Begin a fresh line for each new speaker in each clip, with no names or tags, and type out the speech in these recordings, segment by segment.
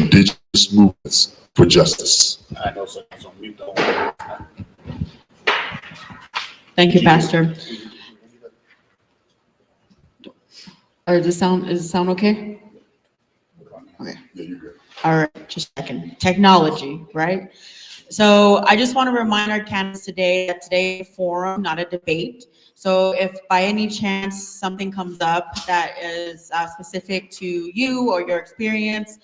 indigenous movements for justice.
I know, so it's on mute though.
Thank you, Pastor. Does it sound okay? Okay.
Yeah, you're good.
All right, just a second. Technology, right? So I just want to remind our candidates today that today is a forum, not a debate. So if by any chance something comes up that is specific to you or your experience,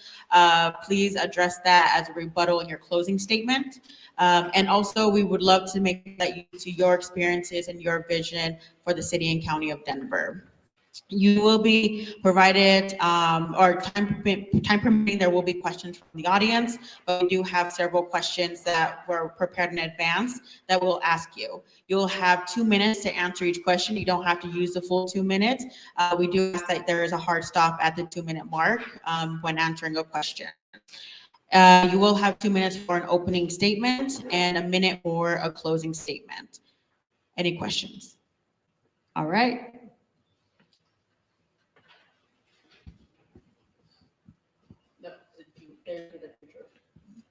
please address that as a rebuttal in your closing statement. And also, we would love to make that use to your experiences and your vision for the city and county of Denver. You will be provided, or time permitting, there will be questions from the audience, but we do have several questions that were prepared in advance that we'll ask you. You'll have 2 minutes to answer each question. You don't have to use the full 2 minutes. We do ask that there is a hard stop at the 2-minute mark when answering a question. You will have 2 minutes for an opening statement and a minute for a closing statement. Any questions? All right.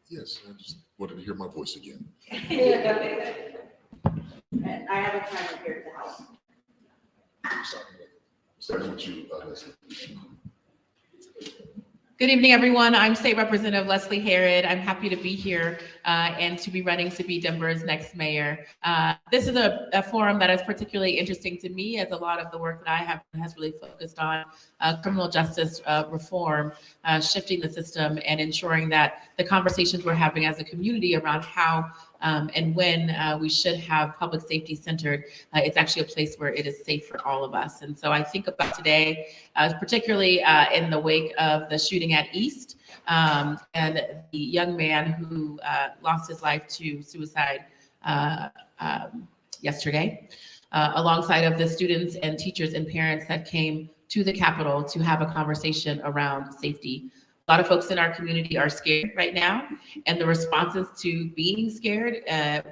Yes, I just wanted to hear my voice again.
And I have a timer here to help.
Starting with you, Leslie.
Good evening, everyone. I'm State Representative Leslie Herod. I'm happy to be here and to be running to be Denver's next mayor. This is a forum that is particularly interesting to me, as a lot of the work that I have has really focused on criminal justice reform, shifting the system, and ensuring that the conversations we're having as a community around how and when we should have public safety centered, it's actually a place where it is safe for all of us. And so I think about today, particularly in the wake of the shooting at East and the young man who lost his life to suicide yesterday, alongside of the students and teachers and parents that came to the Capitol to have a conversation around safety. A lot of folks in our community are scared right now, and the responses to being scared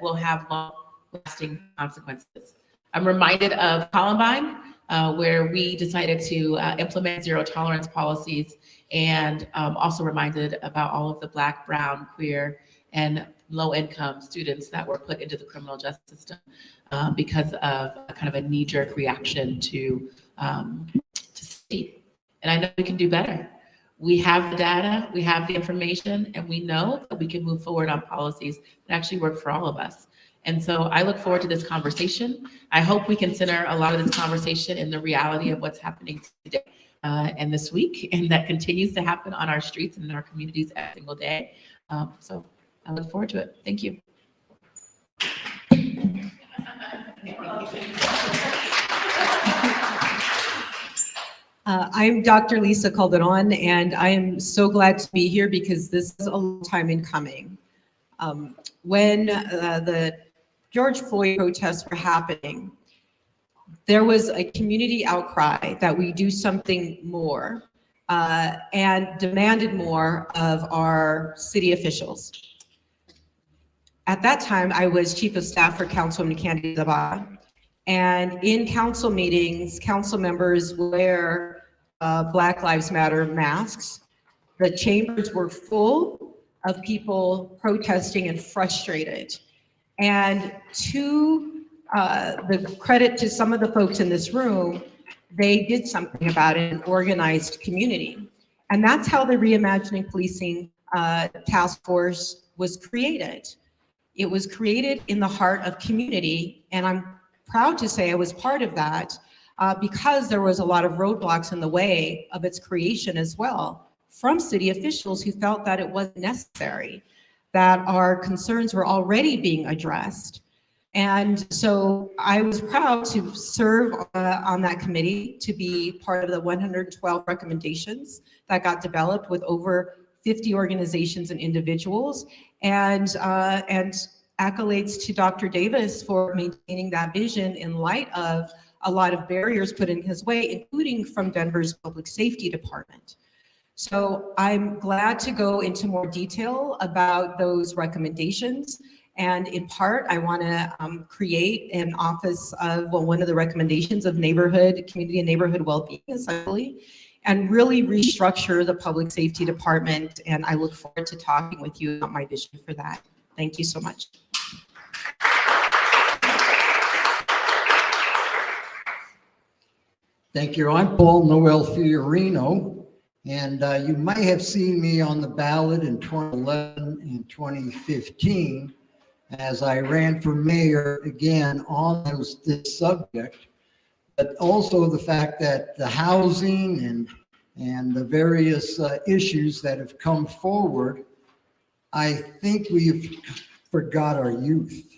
will have long-lasting consequences. I'm reminded of Columbine, where we decided to implement zero tolerance policies, and also reminded about all of the Black, brown, queer, and low-income students that were put into the criminal justice system because of a kind of a knee-jerk reaction to safety. And I know we can do better. We have the data, we have the information, and we know that we can move forward on policies that actually work for all of us. And so I look forward to this conversation. I hope we can center a lot of this conversation in the reality of what's happening today and this week, and that continues to happen on our streets and in our communities every single day. So I look forward to it. Thank you.
I'm Dr. Lisa Calderon, and I am so glad to be here because this is a long time in coming. When the George Floyd protests were happening, there was a community outcry that we do something more and demanded more of our city officials. At that time, I was Chief of Staff for Councilwoman Candy Zabala. And in council meetings, council members wear Black Lives Matter masks. The chambers were full of people protesting and frustrated. And to the credit to some of the folks in this room, they did something about it, an organized community. And that's how the Reimagining Policing Task Force was created. It was created in the heart of community, and I'm proud to say I was part of that because there was a lot of roadblocks in the way of its creation as well from city officials who felt that it wasn't necessary, that our concerns were already being addressed. And so I was proud to serve on that committee, to be part of the 112 recommendations that got developed with over 50 organizations and individuals, and accolades to Dr. Davis for maintaining that vision in light of a lot of barriers put in his way, including from Denver's Public Safety Department. So I'm glad to go into more detail about those recommendations. And in part, I want to create an office of, well, one of the recommendations of neighborhood, community and neighborhood well-being, essentially, and really restructure the public safety department. And I look forward to talking with you about my vision for that. Thank you so much.
Thank you. I'm Paul Noel Fiorino, and you might have seen me on the ballot in 2011 and 2015 as I ran for mayor again on this subject, but also the fact that the housing and the various issues that have come forward, I think we've forgot our youth.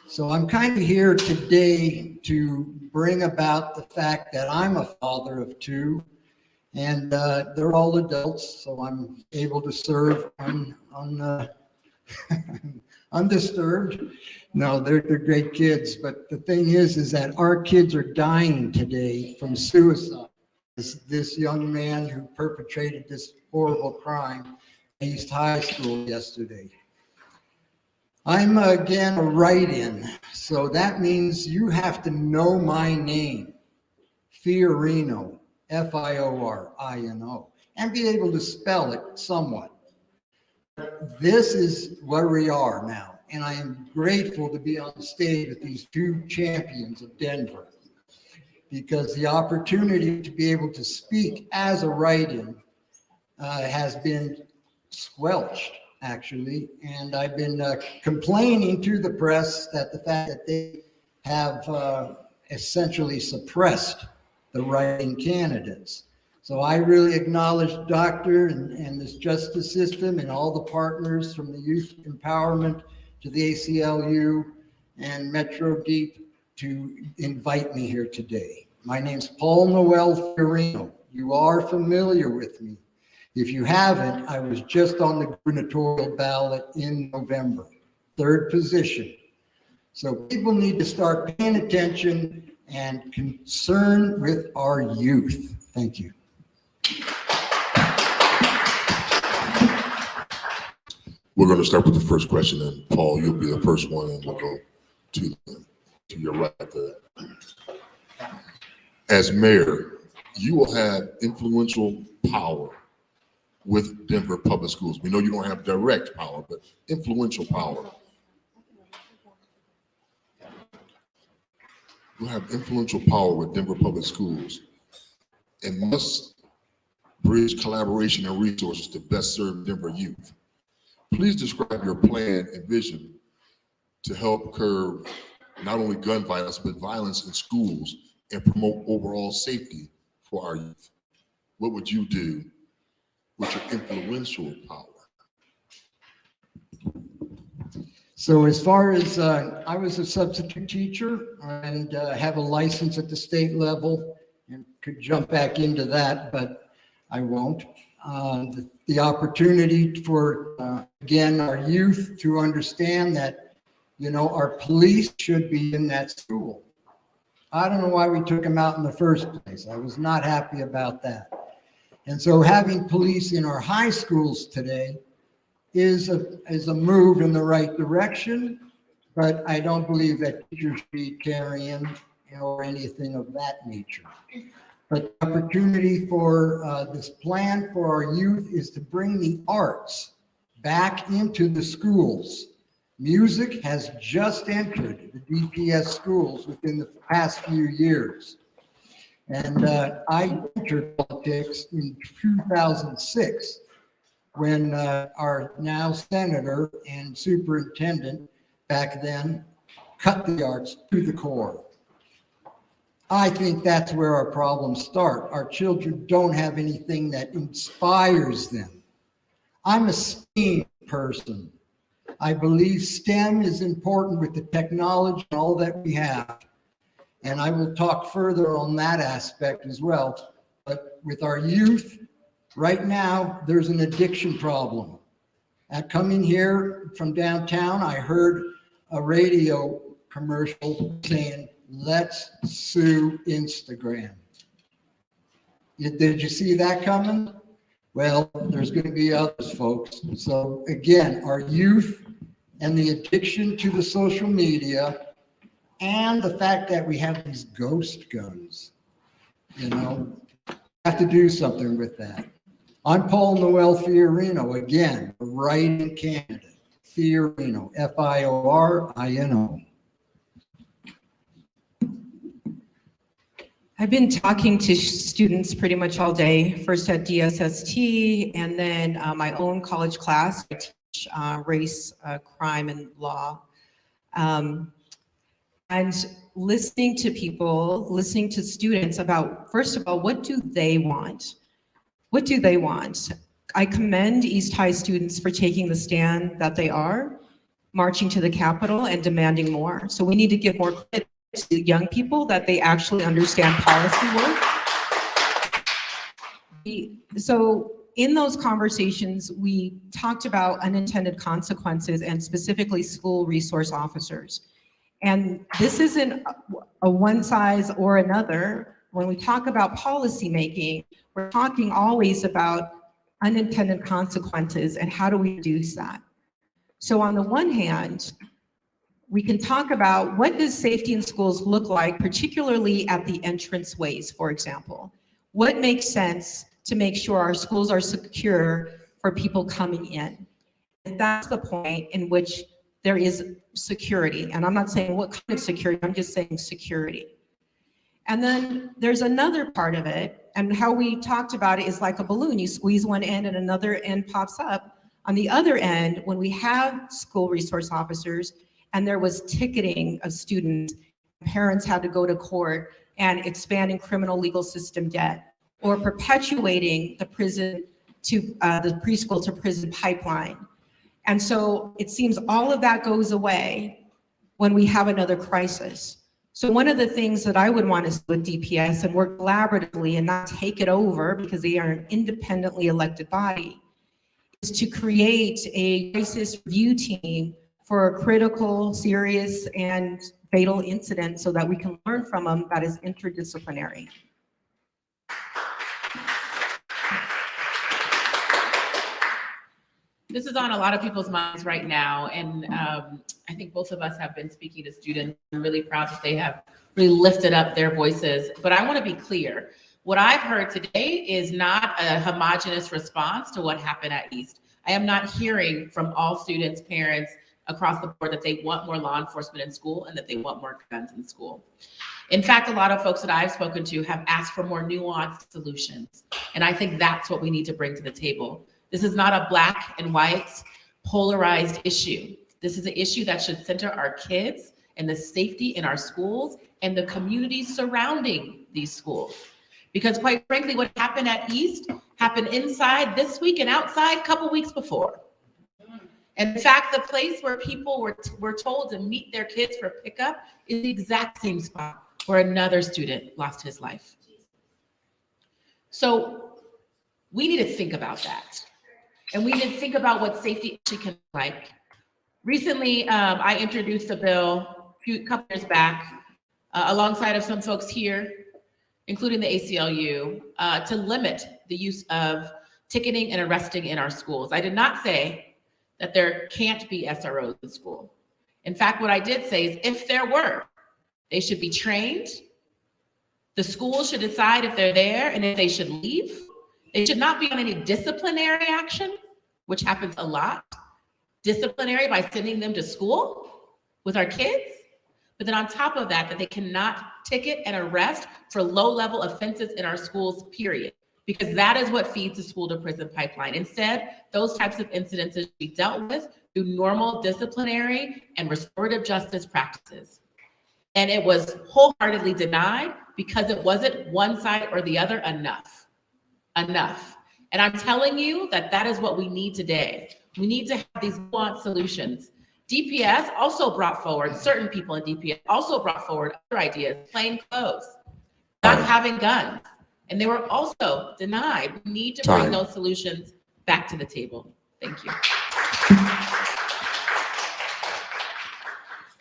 So I'm kind of here today to bring about the fact that I'm a father of two, and they're all adults, so I'm able to serve undisturbed. No, they're great kids, but the thing is that our kids are dying today from suicide. This young man who perpetrated this horrible crime at East High School yesterday. I'm again a write-in, so that means you have to know my name, Fiorino, Fiorino, and be able to spell it somewhat. This is where we are now, and I am grateful to be on the stage with these two champions of Denver, because the opportunity to be able to speak as a write-in has been squelched, actually, and I've been complaining to the press that the fact that they have essentially suppressed the writing candidates. So I really acknowledge Doctor and this justice system and all the partners from the youth empowerment to the ACLU and Metro Deep to invite me here today. My name's Paul Noel Fiorino. You are familiar with me. If you haven't, I was just on the gubernatorial ballot in November, 3rd position. So people need to start paying attention and concern with our youth. Thank you.
We're going to start with the first question, and Paul, you'll be the first one, and we'll go to your right there. As mayor, you will have influential power with Denver Public Schools. We know you don't have direct power, but influential power. You'll have influential power with Denver Public Schools and must bridge collaboration and resources to best serve Denver youth. Please describe your plan and vision to help curb not only gun violence, but violence in schools and promote overall safety for our youth. What would you do with your influential power?
So as far as I was a substitute teacher and have a license at the state level and could jump back into that, but I won't. The opportunity for, again, our youth to understand that, you know, our police should be in that school. I don't know why we took them out in the first place. I was not happy about that. And so having police in our high schools today is a move in the right direction, but I don't believe that teachers should be carrying or anything of that nature. But the opportunity for this plan for our youth is to bring the arts back into the schools. Music has just entered the DPS schools within the past few years. And I entered politics in 2006 when our now senator and superintendent back then cut the arts to the core. I think that's where our problems start. Our children don't have anything that inspires them. I'm a STEAM person. I believe STEM is important with the technology and all that we have. And I will talk further on that aspect as well. But with our youth, right now, there's an addiction problem. At coming here from downtown, I heard a radio commercial saying, "Let's sue Instagram." Did you see that coming? Well, there's going to be others, folks. So again, our youth and the addiction to the social media and the fact that we have these ghost guns, you know, have to do something with that. I'm Paul Noel Fiorino, again, a writing candidate. Fiorino, Fiorino.
I've been talking to students pretty much all day, first at DSST and then my own college class. I teach race, crime, and law. And listening to people, listening to students about, first of all, what do they want? What do they want? I commend East High students for taking the stand that they are, marching to the Capitol and demanding more. So we need to give more credit to young people that they actually understand policy work. So in those conversations, we talked about unintended consequences and specifically school resource officers. And this isn't a one size or another. When we talk about policy making, we're talking always about unintended consequences and how do we reduce that. So on the one hand, we can talk about what does safety in schools look like, particularly at the entranceways, for example. What makes sense to make sure our schools are secure for people coming in? And that's the point in which there is security. And I'm not saying what kind of security, I'm just saying security. And then there's another part of it, and how we talked about it is like a balloon. You squeeze one end and another end pops up. On the other end, when we have school resource officers and there was ticketing of students, parents had to go to court and expanding criminal legal system debt, or perpetuating the prison to the preschool to prison pipeline. And so it seems all of that goes away when we have another crisis. So one of the things that I would want to see with DPS and work collaboratively and not take it over because they are an independently elected body is to create a crisis review team for a critical, serious, and fatal incident so that we can learn from them that is interdisciplinary.
This is on a lot of people's minds right now, and I think both of us have been speaking to students. I'm really proud that they have really lifted up their voices, but I want to be clear. What I've heard today is not a homogeneous response to what happened at East. I am not hearing from all students, parents across the board that they want more law enforcement in school and that they want more guns in school. In fact, a lot of folks that I've spoken to have asked for more nuanced solutions, and I think that's what we need to bring to the table. This is not a black and white polarized issue. This is an issue that should center our kids and the safety in our schools and the communities surrounding these schools. Because quite frankly, what happened at East happened inside this week and outside a couple weeks before. And in fact, the place where people were told to meet their kids for pickup is the exact same spot where another student lost his life. So we need to think about that. And we need to think about what safety actually can look like. Recently, I introduced a bill a couple years back alongside of some folks here, including the ACLU, to limit the use of ticketing and arresting in our schools. I did not say that there can't be SROs in school. In fact, what I did say is if there were, they should be trained. The school should decide if they're there and if they should leave. They should not be on any disciplinary action, which happens a lot. Disciplinary by sending them to school with our kids. But then on top of that, that they cannot ticket and arrest for low-level offenses in our schools, period. Because that is what feeds the school to prison pipeline. Instead, those types of incidents should be dealt with through normal disciplinary and restorative justice practices. And it was wholeheartedly denied because it wasn't one side or the other enough. And I'm telling you that that is what we need today. We need to have these nuanced solutions. DPS also brought forward, certain people in DPS also brought forward other ideas, plain clothes, not having guns. And they were also denied. We need to bring those solutions back to the table. Thank you.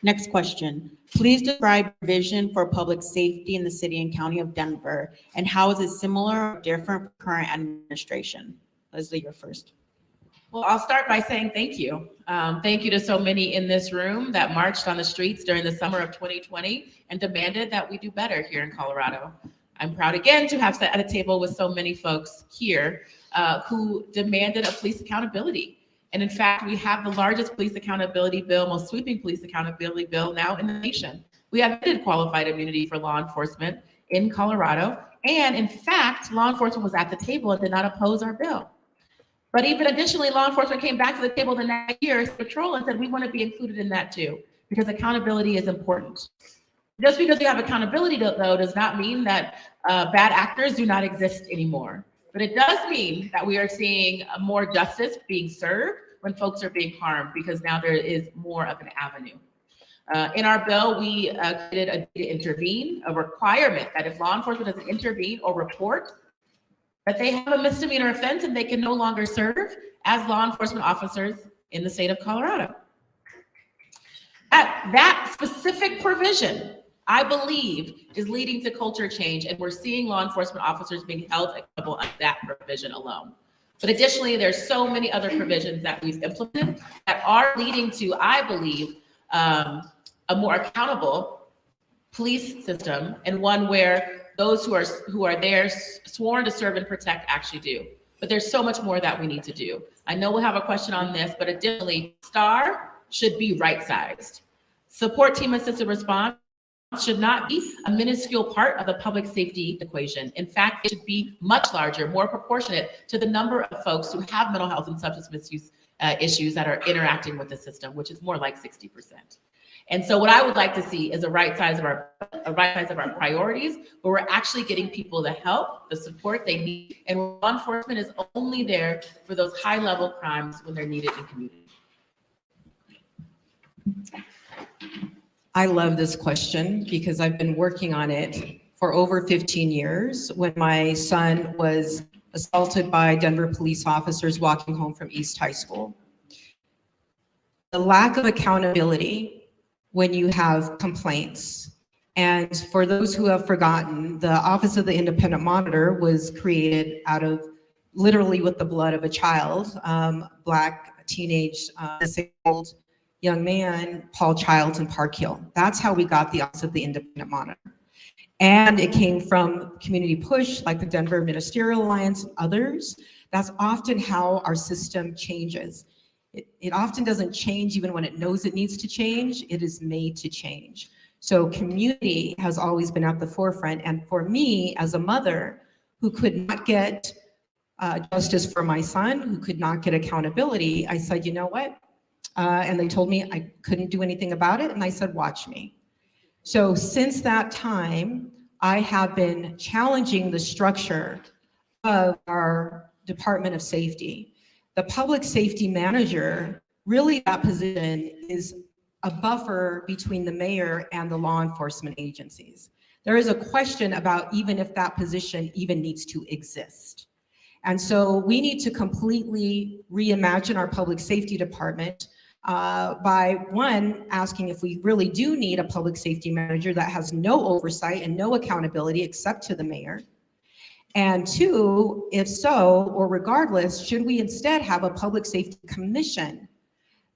Next question. Please describe your vision for public safety in the city and county of Denver, and how is it similar or different from current administration? Leslie, you're first.
Well, I'll start by saying thank you. Thank you to so many in this room that marched on the streets during the summer of 2020 and demanded that we do better here in Colorado. I'm proud again to have sat at a table with so many folks here who demanded a police accountability. And in fact, we have the largest police accountability bill, most sweeping police accountability bill now in the nation. We have qualified immunity for law enforcement in Colorado. And in fact, law enforcement was at the table and did not oppose our bill. But even additionally, law enforcement came back to the table the next year, patrol, and said, we want to be included in that too, because accountability is important. Just because we have accountability, though, does not mean that bad actors do not exist anymore. But it does mean that we are seeing more justice being served when folks are being harmed, because now there is more of an avenue. In our bill, we created a to intervene, a requirement that if law enforcement doesn't intervene or report, that they have a misdemeanor offense and they can no longer serve as law enforcement officers in the state of Colorado. That specific provision, I believe, is leading to culture change, and we're seeing law enforcement officers being held accountable on that provision alone. But additionally, there's so many other provisions that we've implemented that are leading to, I believe, a more accountable police system, and one where those who are there sworn to serve and protect actually do. But there's so much more that we need to do. I know we'll have a question on this, but additionally, STAR should be right-sized. Support team assisted response should not be a minuscule part of the public safety equation. In fact, it should be much larger, more proportionate to the number of folks who have mental health and substance misuse issues that are interacting with the system, which is more like 60%. And so what I would like to see is a right size of our priorities, where we're actually getting people the help, the support they need, and law enforcement is only there for those high-level crimes when they're needed in community.
I love this question because I've been working on it for over 15 years. When my son was assaulted by Denver police officers walking home from East High School. The lack of accountability when you have complaints. And for those who have forgotten, the Office of the Independent Monitor was created out of literally with the blood of a child, Black teenage disabled young man, Paul Childs in Park Hill. That's how we got the Office of the Independent Monitor. And it came from community push like the Denver Ministerial Alliance and others. That's often how our system changes. It often doesn't change even when it knows it needs to change. It is made to change. So community has always been at the forefront. And for me, as a mother who could not get justice for my son, who could not get accountability, I said, you know what? And they told me I couldn't do anything about it. And I said, watch me. So since that time, I have been challenging the structure of our Department of Safety. The public safety manager, really that position is a buffer between the mayor and the law enforcement agencies. There is a question about even if that position even needs to exist. And so we need to completely reimagine our public safety department by one, asking if we really do need a public safety manager that has no oversight and no accountability except to the mayor. And two, if so, or regardless, should we instead have a public safety commission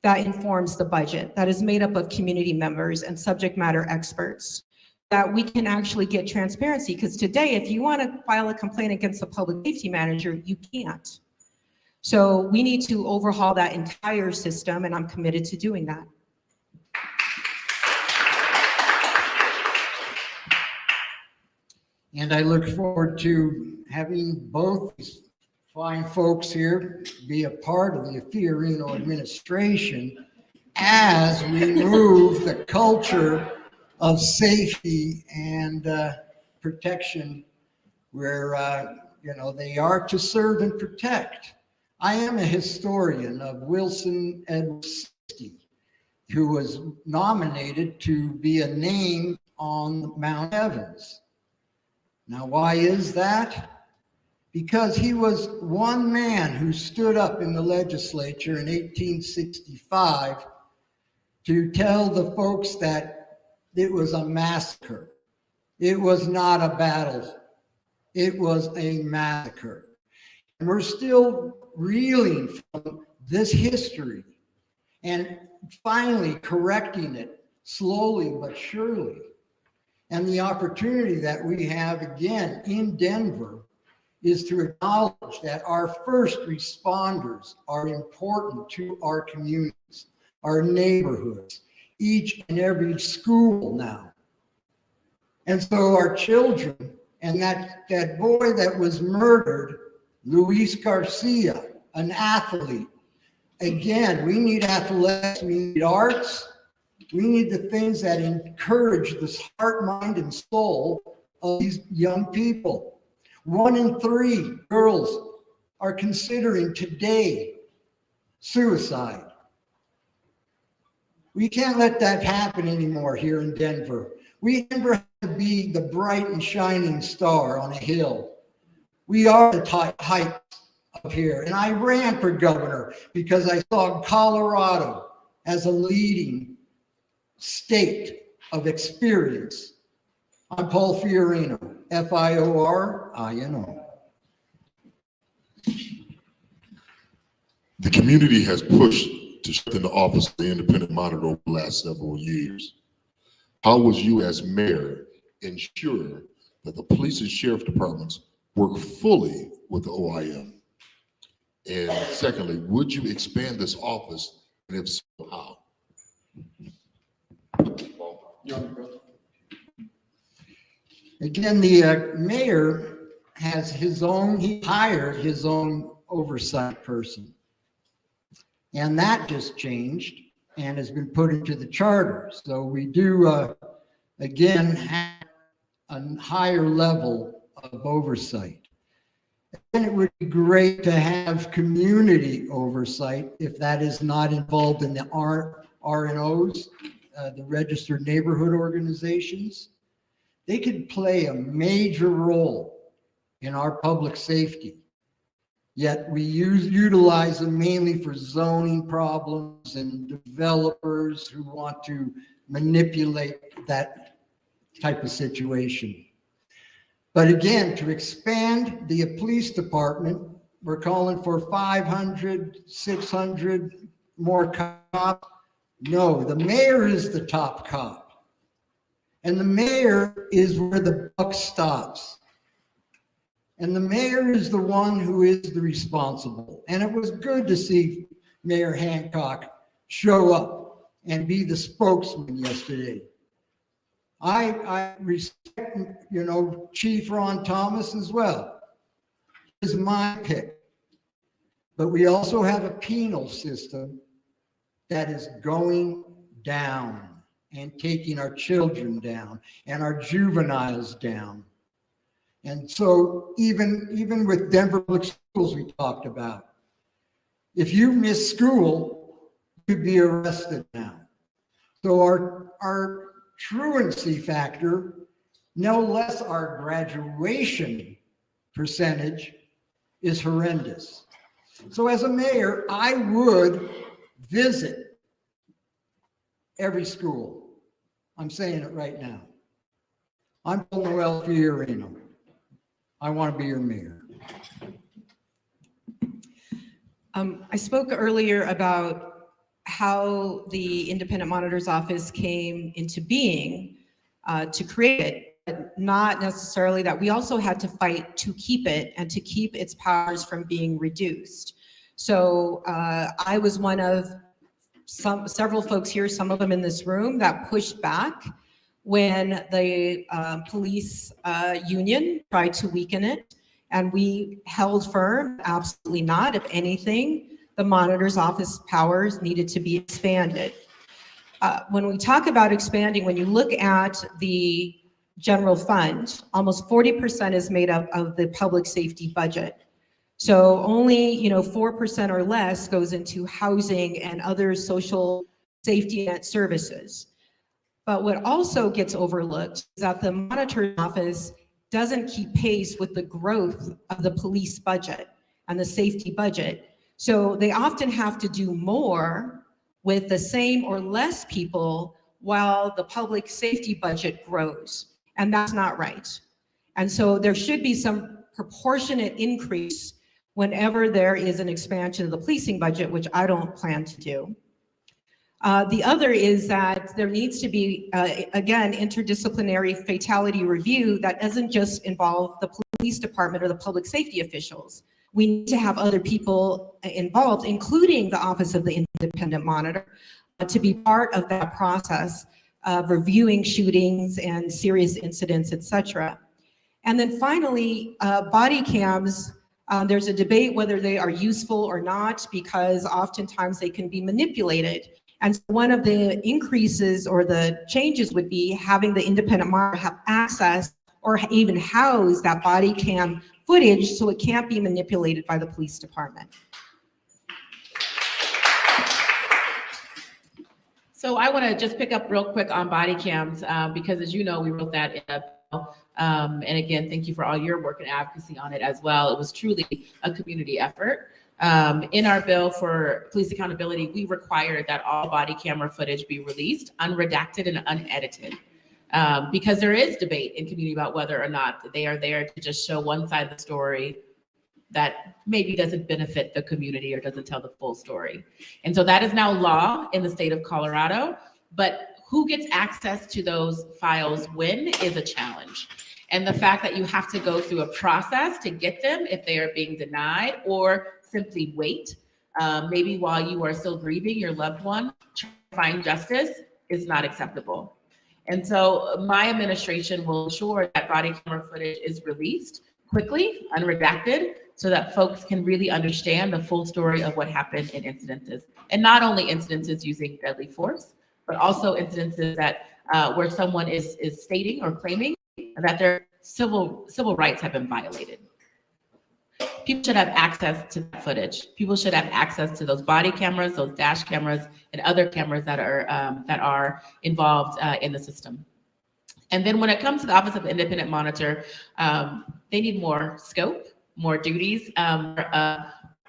that informs the budget, that is made up of community members and subject matter experts, that we can actually get transparency? Because today, if you want to file a complaint against the public safety manager, you can't. So we need to overhaul that entire system, and I'm committed to doing that.
And I look forward to having both these fine folks here be a part of the Fiorino administration as we move the culture of safety and protection where, they are to serve and protect. I am a historian of Wilson Edwards, who was nominated to be a name on Mount Evans. Now, why is that? Because he was one man who stood up in the legislature in 1865 to tell the folks that it was a massacre. It was not a battle. It was a massacre. And we're still reeling from this history and finally correcting it slowly but surely. And the opportunity that we have again in Denver is to acknowledge that our first responders are important to our communities, our neighborhoods, each and every school now. And so our children, and that boy that was murdered, Luis Garcia, an athlete. Again, we need athletics, we need arts, we need the things that encourage this heart, mind, and soul of these young people. 1 in 3 girls are considering today suicide. We can't let that happen anymore here in Denver. We never have to be the bright and shining star on a hill. We are the heights of here. And I ran for governor because I saw Colorado as a leading state of experience. I'm Paul Fiorino, Fiorino.
The community has pushed to strengthen the office of the independent monitor over the last several years. How would you as mayor ensure that the police and sheriff departments work fully with the OIM? And secondly, would you expand this office, and if so, how?
Again, the mayor has he hired his own oversight person. And that just changed and has been put into the charter. So we do, again, have a higher level of oversight. And it would be great to have community oversight if that is not involved in the RNOs, the registered neighborhood organizations. They could play a major role in our public safety. Yet we utilize them mainly for zoning problems and developers who want to manipulate that type of situation. But again, to expand the police department, we're calling for 500, 600 more cops. No, the mayor is the top cop. And the mayor is where the buck stops. And the mayor is the one who is the responsible. And it was good to see Mayor Hancock show up and be the spokesman yesterday. I respect, Chief Ron Thomas as well. He's my pick. But we also have a penal system that is going down and taking our children down and our juveniles down. And so even with Denver Public Schools we talked about, if you miss school, you could be arrested now. So our truancy factor, no less our graduation percentage, is horrendous. So as a mayor, I would visit every school. I'm saying it right now. I'm Noel Fiorino. I want to be your mayor.
I spoke earlier about how the Independent Monitor's Office came into being to create it, but not necessarily that we also had to fight to keep it and to keep its powers from being reduced. So I was one of several folks here, some of them in this room, that pushed back when the police union tried to weaken it, and we held firm, absolutely not. If anything, the monitor's office powers needed to be expanded. When we talk about expanding, when you look at the general fund, almost 40% is made up of the public safety budget. So only 4% or less goes into housing and other social safety net services. But what also gets overlooked is that the monitor's office doesn't keep pace with the growth of the police budget and the safety budget. So they often have to do more with the same or less people while the public safety budget grows. And that's not right. And so there should be some proportionate increase whenever there is an expansion of the policing budget, which I don't plan to do. The other is that there needs to be, again, interdisciplinary fatality review that doesn't just involve the police department or the public safety officials. We need to have other people involved, including the Office of the Independent Monitor, to be part of that process of reviewing shootings and serious incidents, et cetera. And then finally, body cams, there's a debate whether they are useful or not, because oftentimes they can be manipulated. And so one of the increases or the changes would be having the independent monitor have access or even house that body cam footage so it can't be manipulated by the police department.
So I want to just pick up real quick on body cams because, as you know, we wrote that in a bill. And again, thank you for all your work and advocacy on it as well. It was truly a community effort. In our bill for police accountability, we required that all body camera footage be released, unredacted and unedited, because there is debate in community about whether or not they are there to just show one side of the story that maybe doesn't benefit the community or doesn't tell the full story. And so that is now law in the state of Colorado, but who gets access to those files when is a challenge. And the fact that you have to go through a process to get them if they are being denied, or simply wait, maybe while you are still grieving your loved one, trying to find justice, is not acceptable. And so my administration will ensure that body camera footage is released quickly, unredacted, so that folks can really understand the full story of what happened in incidences. And not only incidences using deadly force, but also incidences that where someone is stating or claiming that their civil rights have been violated. People should have access to that footage. People should have access to those body cameras, those dash cameras, and other cameras that are involved in the system. And then when it comes to the Office of Independent Monitor, they need more scope, more duties,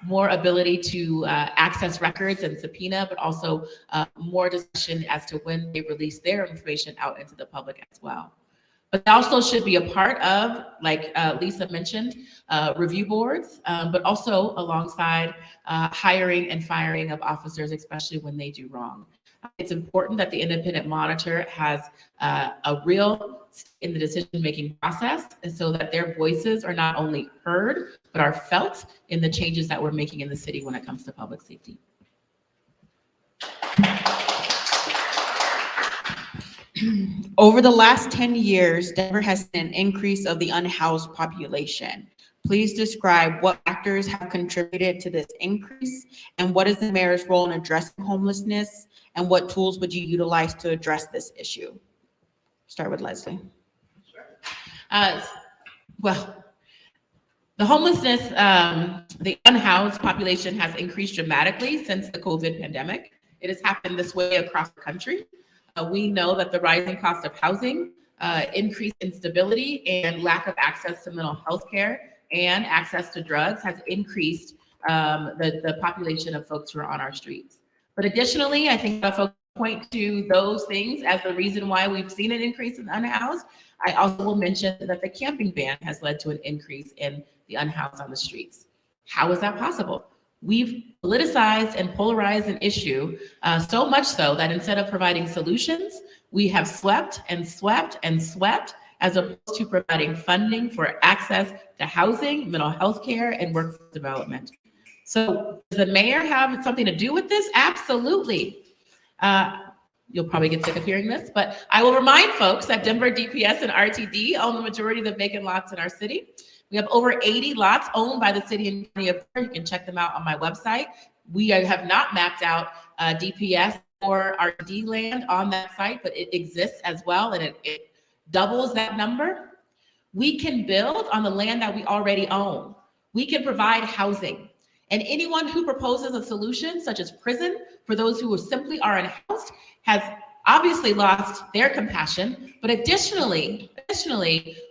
more ability to access records and subpoena, but also more discussion as to when they release their information out into the public as well. But they also should be a part of, like Lisa mentioned, review boards, but also alongside hiring and firing of officers, especially when they do wrong. It's important that the independent monitor has a real in the decision-making process, and so that their voices are not only heard, but are felt in the changes that we're making in the city when it comes to public safety.
Over the last 10 years, Denver has seen an increase of the unhoused population. Please describe what factors have contributed to this increase, and what is the mayor's role in addressing homelessness, and what tools would you utilize to address this issue? Start with Leslie.
Well, the homelessness, the unhoused population has increased dramatically since the COVID pandemic. It has happened this way across the country. We know that the rising cost of housing, increased instability, and lack of access to mental health care and access to drugs has increased the population of folks who are on our streets. But additionally, I think folks point to those things as the reason why we've seen an increase in unhoused. I also will mention that the camping ban has led to an increase in the unhoused on the streets. How is that possible? We've politicized and polarized an issue so much so that instead of providing solutions, we have swept and swept and swept, as opposed to providing funding for access to housing, mental health care, and workforce development. So does the mayor have something to do with this? Absolutely. You'll probably get sick of hearing this, but I will remind folks that Denver DPS and RTD own the majority of the vacant lots in our city. We have over 80 lots owned by the city and county of Denver. You can check them out on my website. We have not mapped out DPS or RTD land on that site, but it exists as well, and it doubles that number. We can build on the land that we already own. We can provide housing. And anyone who proposes a solution such as prison for those who simply are unhoused has obviously lost their compassion. But additionally,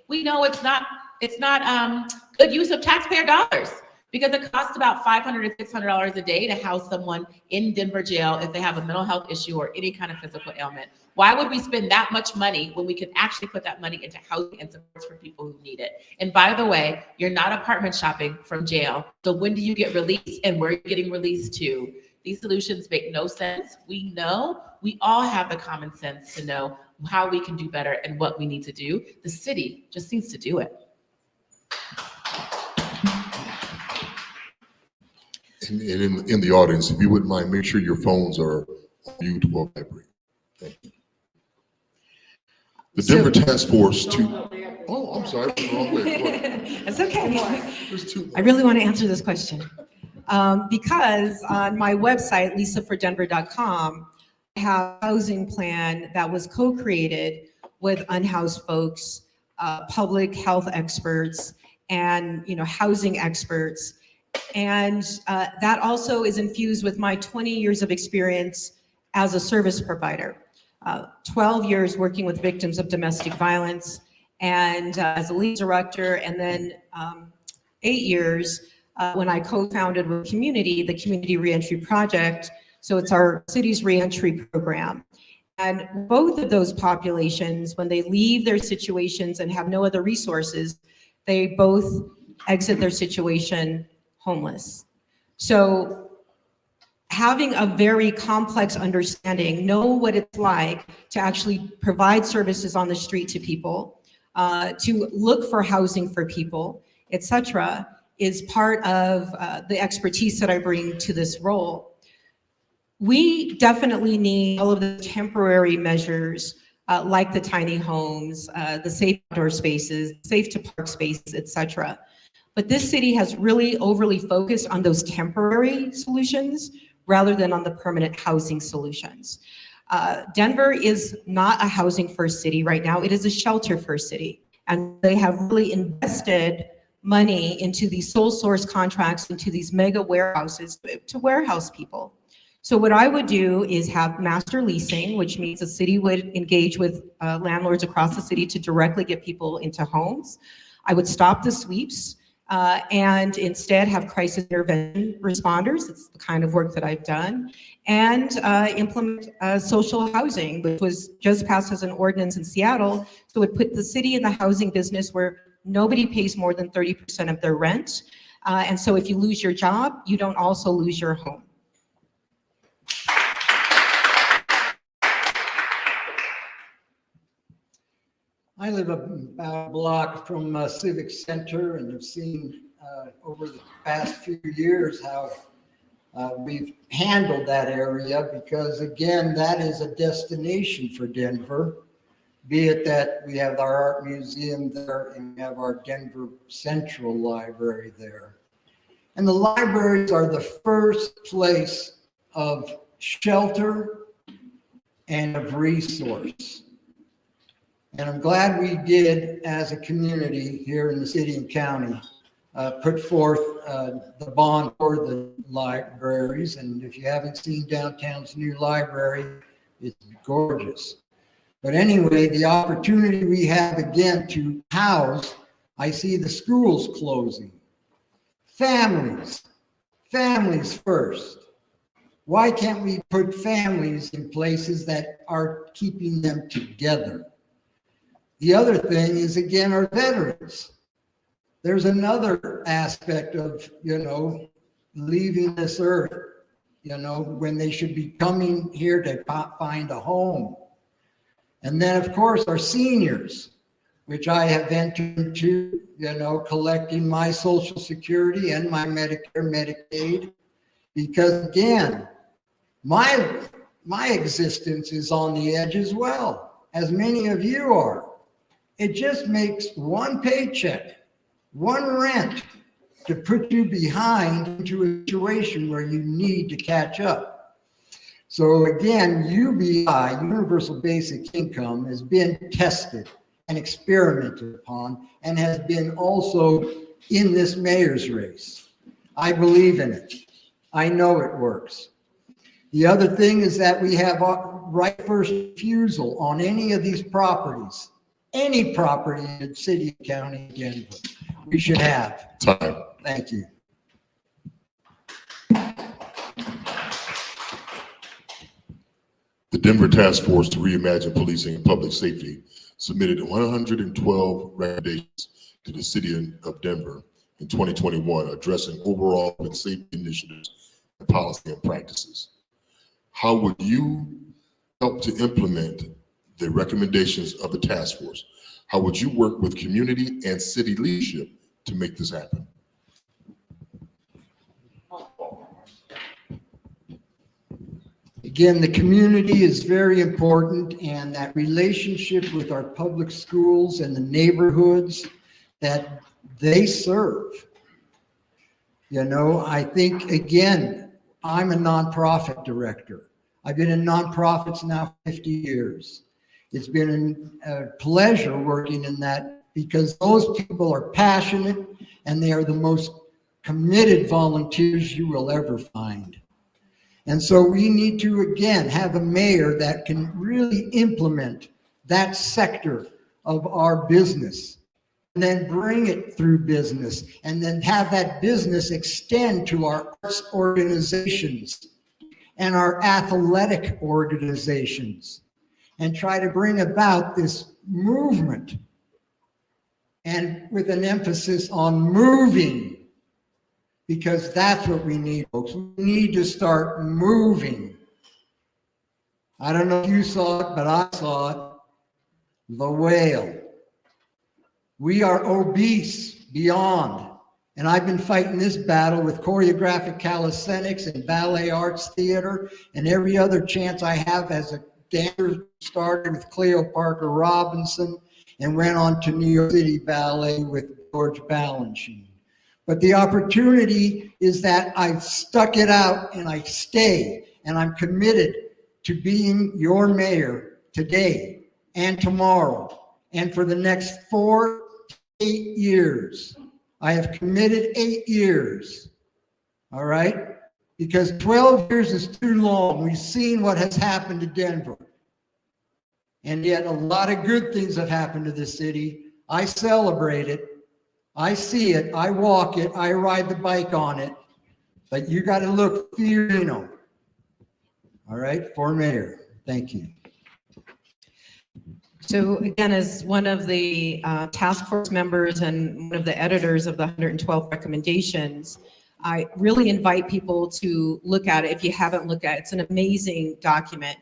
we know it's not good use of taxpayer dollars, because it costs about $500 to $600 a day to house someone in Denver jail if they have a mental health issue or any kind of physical ailment. Why would we spend that much money when we could actually put that money into housing and supports for people who need it? And by the way, you're not apartment shopping from jail. So when do you get released and where are you getting released to? These solutions make no sense. We know, we all have the common sense to know how we can do better and what we need to do. The city just needs to do it.
And in the audience, if you wouldn't mind, make sure your phones are on mute or vibrate. Thank you. The Denver Task Force oh, I'm sorry, wrong way.
It's okay.
There's two.
I really want to answer this question. Because on my website, lisaforddenver.com, I have a housing plan that was co-created with unhoused folks, public health experts, and housing experts. And that also is infused with my 20 years of experience as a service provider. 12 years working with victims of domestic violence and as a lead director, and then 8 years when I co-founded with Community, the Community Reentry Project. So it's our city's reentry program. And both of those populations, when they leave their situations and have no other resources, they both exit their situation homeless. So having a very complex understanding, know what it's like to actually provide services on the street to people, to look for housing for people, etc., is part of the expertise that I bring to this role. We definitely need all of the temporary measures like the tiny homes, the safe outdoor spaces, safe to park spaces, etc. But this city has really overly focused on those temporary solutions rather than on the permanent housing solutions. Denver is not a housing first city right now. It is a shelter first city. And they have really invested money into these sole source contracts, into these mega warehouses to warehouse people. So what I would do is have master leasing, which means the city would engage with landlords across the city to directly get people into homes. I would stop the sweeps and instead have crisis intervention responders. It's the kind of work that I've done. And implement social housing, which was just passed as an ordinance in Seattle. So it put the city in the housing business where nobody pays more than 30% of their rent. And so if you lose your job, you don't also lose your home.
I live about a block from Civic Center and have seen over the past few years how we've handled that area, because again, that is a destination for Denver, be it that we have our art museum there and we have our Denver Central Library there. And the libraries are the first place of shelter and of resource. And I'm glad we did, as a community here in the city and county, put forth the bond for the libraries. And if you haven't seen downtown's new library, it's gorgeous. But anyway, the opportunity we have again to house, I see the schools closing. Families first. Why can't we put families in places that are keeping them together? The other thing is, again, our veterans. There's another aspect of, leaving this earth, when they should be coming here to find a home. And then, of course, our seniors, which I have entered into, collecting my Social Security and my Medicare, Medicaid, because again, my existence is on the edge as well, as many of you are. It just makes one paycheck, one rent, to put you behind into a situation where you need to catch up. So again, UBI, Universal Basic Income, has been tested and experimented upon and has been also in this mayor's race. I believe in it. I know it works. The other thing is that we have right first refusal on any of these properties. Any property in the city, county, Denver, we should have.
Time.
Thank you.
The Denver Task Force to Reimagine Policing and Public Safety submitted 112 recommendations to the city of Denver in 2021, addressing overall public safety initiatives policy and practices. How would you help to implement the recommendations of the task force? How would you work with community and city leadership to make this happen?
Again, the community is very important, and that relationship with our public schools and the neighborhoods that they serve. You know, I think, again, I'm a nonprofit director. I've been in nonprofits now 50 years. It's been a pleasure working in that because those people are passionate and they are the most committed volunteers you will ever find. And so we need to, again, have a mayor that can really implement that sector of our business and then bring it through business and then have that business extend to our arts organizations and our athletic organizations and try to bring about this movement, and with an emphasis on moving, because that's what we need, folks. We need to start moving. I don't know if you saw it, but I saw it. The whale. We are obese beyond. And I've been fighting this battle with choreographic calisthenics and ballet arts theater and every other chance I have as a dancer. Started with Cleo Parker Robinson and went on to New York City Ballet with George Balanchine. But the opportunity is that I've stuck it out and I stay, and I'm committed to being your mayor today and tomorrow and for the next 4 to 8 years. I have committed 8 years, all right? Because 12 years is too long. We've seen what has happened to Denver. And yet a lot of good things have happened to the city. I celebrate it. I see it, I walk it, I ride the bike on it, but you got to look Fiorino. All right, for mayor. Thank you.
So again, as one of the task force members and one of the editors of the 112 recommendations, I really invite people to look at it if you haven't looked at it. It's an amazing document.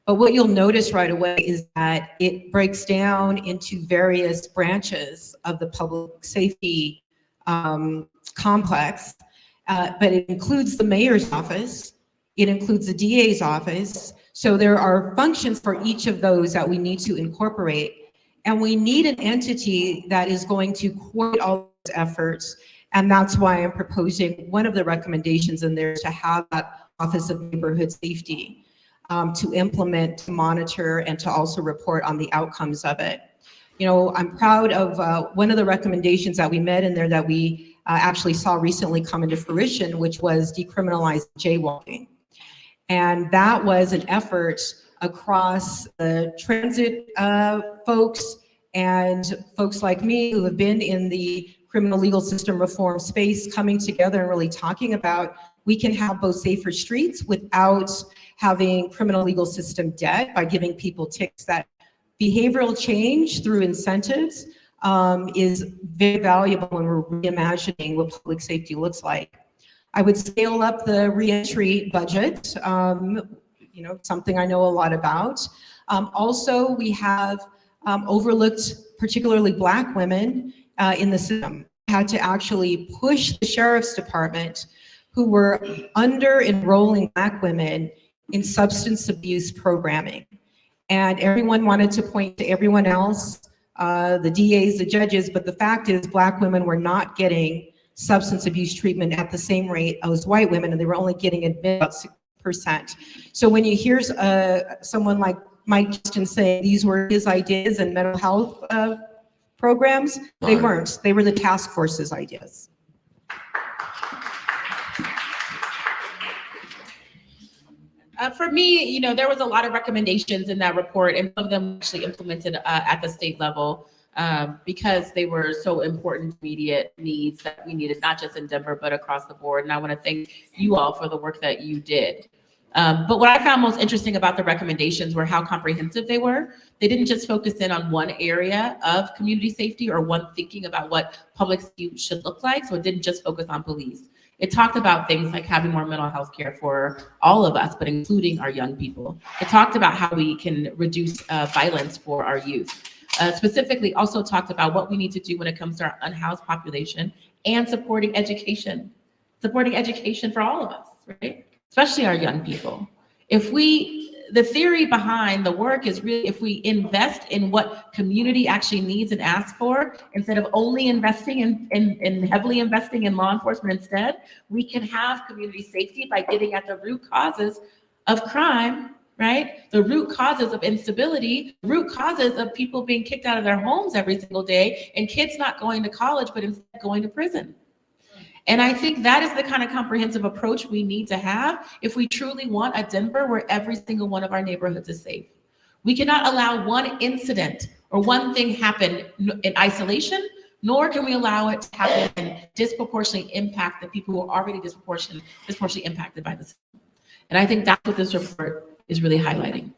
But what you'll notice right away is that it breaks down into various branches of the public safety complex, but it includes the mayor's office, it includes the DA's office. So there are functions for each of those that we need to incorporate. And we need an entity that is going to coordinate all those efforts. And that's why I'm proposing one of the recommendations in there to have that Office of Neighborhood Safety. To implement, to monitor, and to also report on the outcomes of it. You know, I'm proud of one of the recommendations that we met in there that we actually saw recently come into fruition, which was decriminalize jaywalking. And that was an effort across the transit folks and folks like me who have been in the criminal legal system reform space, coming together and really talking about we can have both safer streets without having criminal legal system debt by giving people tickets. That behavioral change through incentives is very valuable when we're reimagining what public safety looks like. I would scale up the reentry budget, you know, something I know a lot about. Also, we have overlooked particularly Black women in the system. Had to actually push the sheriff's department, who were under enrolling Black women in substance abuse programming. And everyone wanted to point to everyone else, the DAs, the judges, but the fact is Black women were not getting substance abuse treatment at the same rate as white women, and they were only getting admitted about 6%. So when you hear someone like Mike Justin say these were his ideas and mental health programs, they weren't. They were the task force's ideas.
For me, you know, there was a lot of recommendations in that report, and some of them actually implemented at the state level because they were so important, immediate needs that we needed, not just in Denver, but across the board. And I want to thank you all for the work that you did. But what I found most interesting about the recommendations were how comprehensive they were. They didn't just focus in on one area of community safety or one thinking about what public safety should look like. So it didn't just focus on police. It talked about things like having more mental health care for all of us, but including our young people. It talked about how we can reduce violence for our youth. Specifically also talked about what we need to do when it comes to our unhoused population and supporting education for all of us, right? Especially our young people. The theory behind the work is really, if we invest in what community actually needs and asks for, instead of only investing in heavily investing in law enforcement instead, we can have community safety by getting at the root causes of crime, right? The root causes of instability, root causes of people being kicked out of their homes every single day, and kids not going to college, but instead going to prison. And I think that is the kind of comprehensive approach we need to have if we truly want a Denver where every single one of our neighborhoods is safe. We cannot allow one incident or one thing happen in isolation, nor can we allow it to happen and disproportionately impact the people who are already disproportionately impacted by this. And I think that's what this report is really highlighting.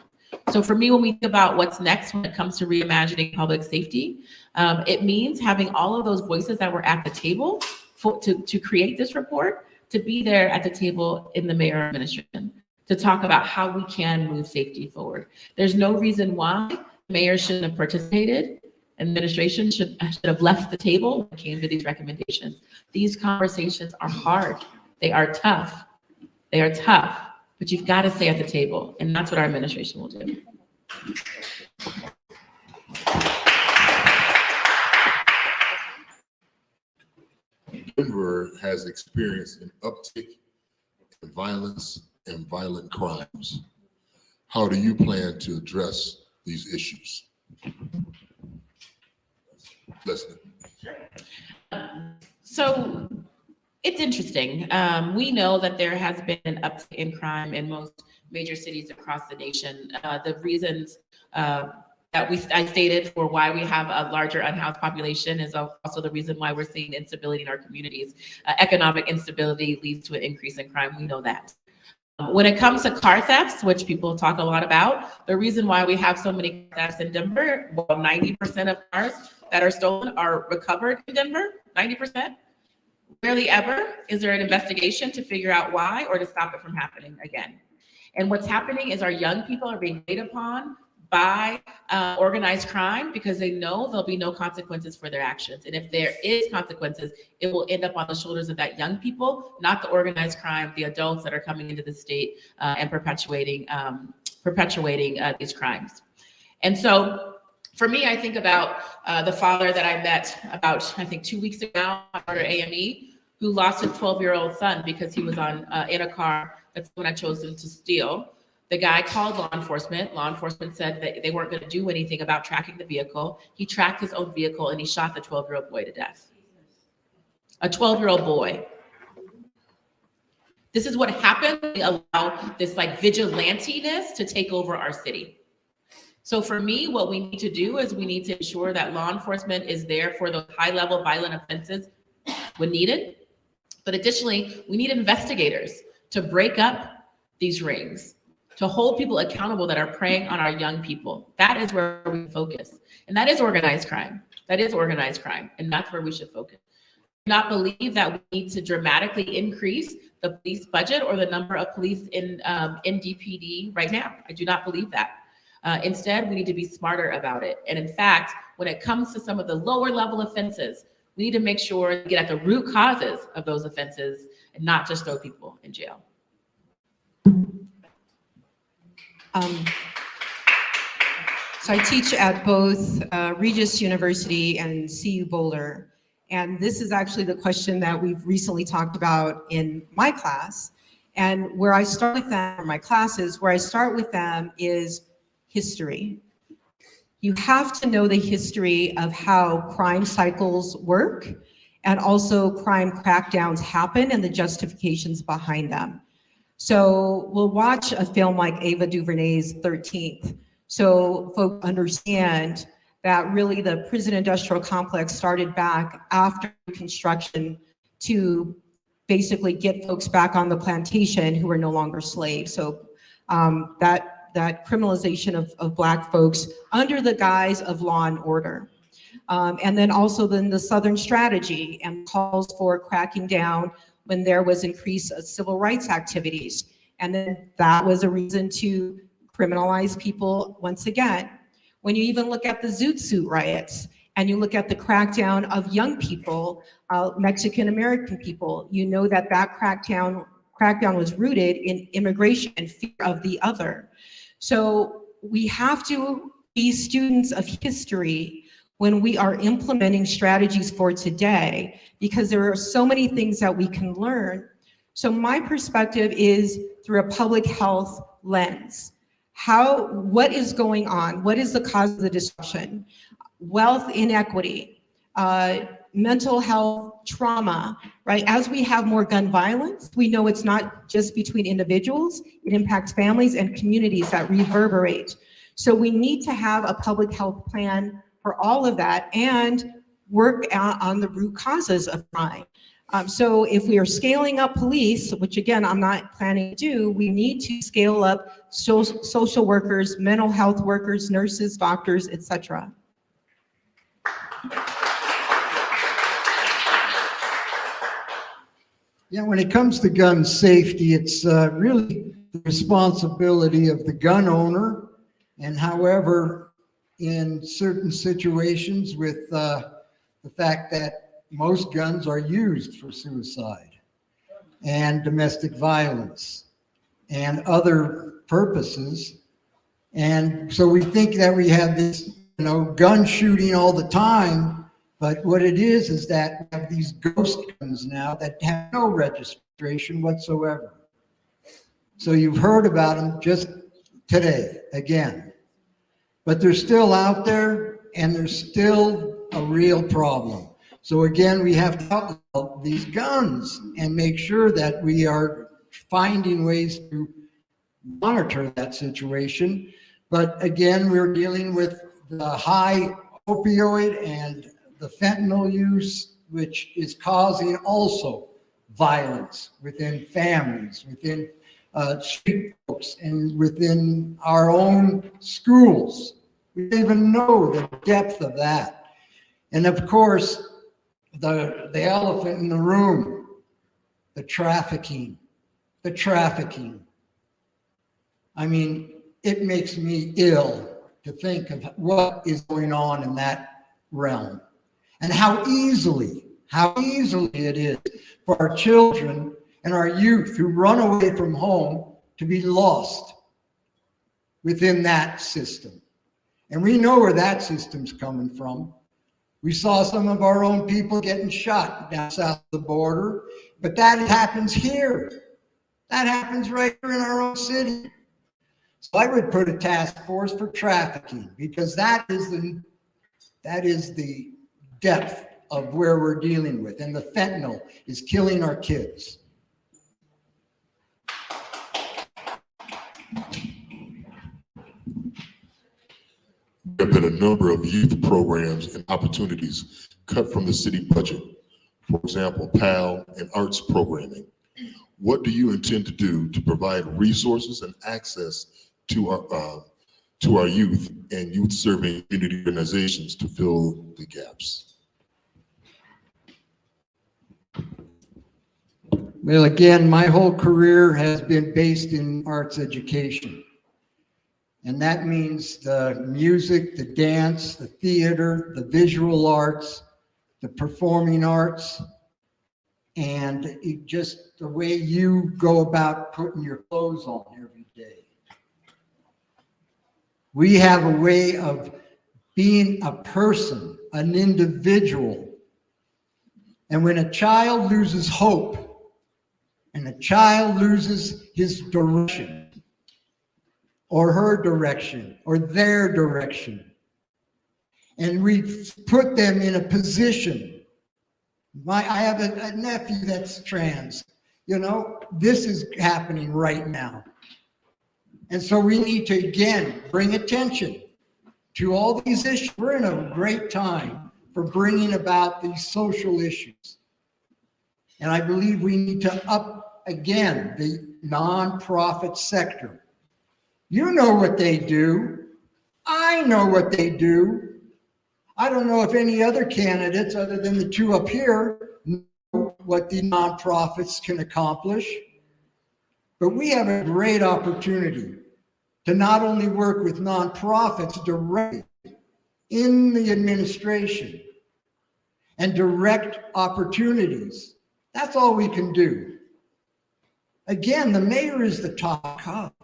So for me, when we think about what's next when it comes to reimagining public safety, it means having all of those voices that were at the table to create this report, to be there at the table in the mayor administration, to talk about how we can move safety forward. There's no reason why the mayor shouldn't have participated. Administration should have left the table when it came to these recommendations. These conversations are hard. They are tough. But you've got to stay at the table. And that's what our administration will do.
Denver has experienced an uptick in violence and violent crimes. How do you plan to address these issues? Leslie.
So it's interesting. We know that there has been an uptick in crime in most major cities across the nation. The reasons that I stated for why we have a larger unhoused population is also the reason why we're seeing instability in our communities. Economic instability leads to an increase in crime. We know that. When it comes to car thefts, which people talk a lot about, the reason why we have so many thefts in Denver, well, 90% of cars that are stolen are recovered in Denver, 90%. Rarely ever is there an investigation to figure out why or to stop it from happening again. And what's happening is our young people are being laid upon by organized crime because they know there'll be no consequences for their actions. And if there is consequences, it will end up on the shoulders of that young people, not the organized crime, the adults that are coming into the state and perpetuating these crimes. And so for me, I think about the father that I met about, I think 2 weeks ago, after AME, who lost his 12-year-old son because he was in a car that someone had chosen to steal. The guy called law enforcement. Law enforcement said that they weren't going to do anything about tracking the vehicle. He tracked his own vehicle and he shot the 12-year-old boy to death. A 12-year-old boy. This is what happens when we allow this like vigilantiness to take over our city. So for me, what we need to do is we need to ensure that law enforcement is there for those high-level violent offenses when needed. But additionally, we need investigators to break up these rings, to hold people accountable that are preying on our young people. That is where we focus. And that is organized crime. And that's where we should focus. I do not believe that we need to dramatically increase the police budget or the number of police in DPD right now. I do not believe that. Instead, we need to be smarter about it. And in fact, when it comes to some of the lower level offenses, we need to make sure to get at the root causes of those offenses and not just throw people in jail.
So I teach at both Regis University and CU Boulder. And this is actually the question that we've recently talked about in my class. And where I start with them, or my classes, where I start with them is history. You have to know the history of how crime cycles work and also crime crackdowns happen and the justifications behind them. So we'll watch a film like Ava DuVernay's 13th. So folks understand that really the prison industrial complex started back after Reconstruction to basically get folks back on the plantation who were no longer slaves. So that criminalization of Black folks under the guise of law and order. And then also then the Southern strategy and calls for cracking down when there was increased civil rights activities. And then that was a reason to criminalize people once again. When you even look at the Zoot Suit riots, and you look at the crackdown of young people, Mexican-American people, you know that that crackdown was rooted in immigration and fear of the other. So we have to be students of history when we are implementing strategies for today, because there are so many things that we can learn. So my perspective is through a public health lens. What is going on? What is the cause of the disruption? Wealth inequity, mental health trauma, right? As we have more gun violence, we know it's not just between individuals, it impacts families and communities that reverberate. So we need to have a public health plan for all of that and work on the root causes of crime. So if we are scaling up police, which again, I'm not planning to do, we need to scale up social workers, mental health workers, nurses, doctors, etc.
Yeah, when it comes to gun safety, it's really the responsibility of the gun owner. And however, in certain situations with the fact that most guns are used for suicide and domestic violence and other purposes. And so we think that we have this, gun shooting all the time. But what it is that we have these ghost guns now that have no registration whatsoever. So you've heard about them just today, again. But they're still out there, and they're still a real problem. So again, we have to outlaw these guns and make sure that we are finding ways to monitor that situation. But again, we're dealing with the high opioid and the fentanyl use, which is causing also violence within families, within street folks, and within our own schools. We don't even know the depth of that. And of course, the elephant in the room, the trafficking. I mean, it makes me ill to think of what is going on in that realm. And how easily it is for our children and our youth who run away from home to be lost within that system. And we know where that system's coming from. We saw some of our own people getting shot down south of the border, but that happens here. That happens right here in our own city. So I would put a task force for trafficking, because that is the depth of where we're dealing with, and the fentanyl is killing our kids.
There have been a number of youth programs and opportunities cut from the city budget. For example, PAL and arts programming. What do you intend to do to provide resources and access to our youth and youth-serving community organizations to fill the gaps?
Well, again, my whole career has been based in arts education. And that means the music, the dance, the theater, the visual arts, the performing arts, and just the way you go about putting your clothes on every day. We have a way of being a person, an individual. And when a child loses hope, and a child loses his direction, or her direction, or their direction, and we put them in a position. I have a nephew that's trans. This is happening right now. And so we need to, again, bring attention to all these issues. We're in a great time for bringing about these social issues. And I believe we need to up, again, the nonprofit sector. You know what they do. I know what they do. I don't know if any other candidates, other than the two up here, know what the nonprofits can accomplish, but we have a great opportunity to not only work with nonprofits directly in the administration and direct opportunities. That's all we can do. Again, the mayor is the top cop.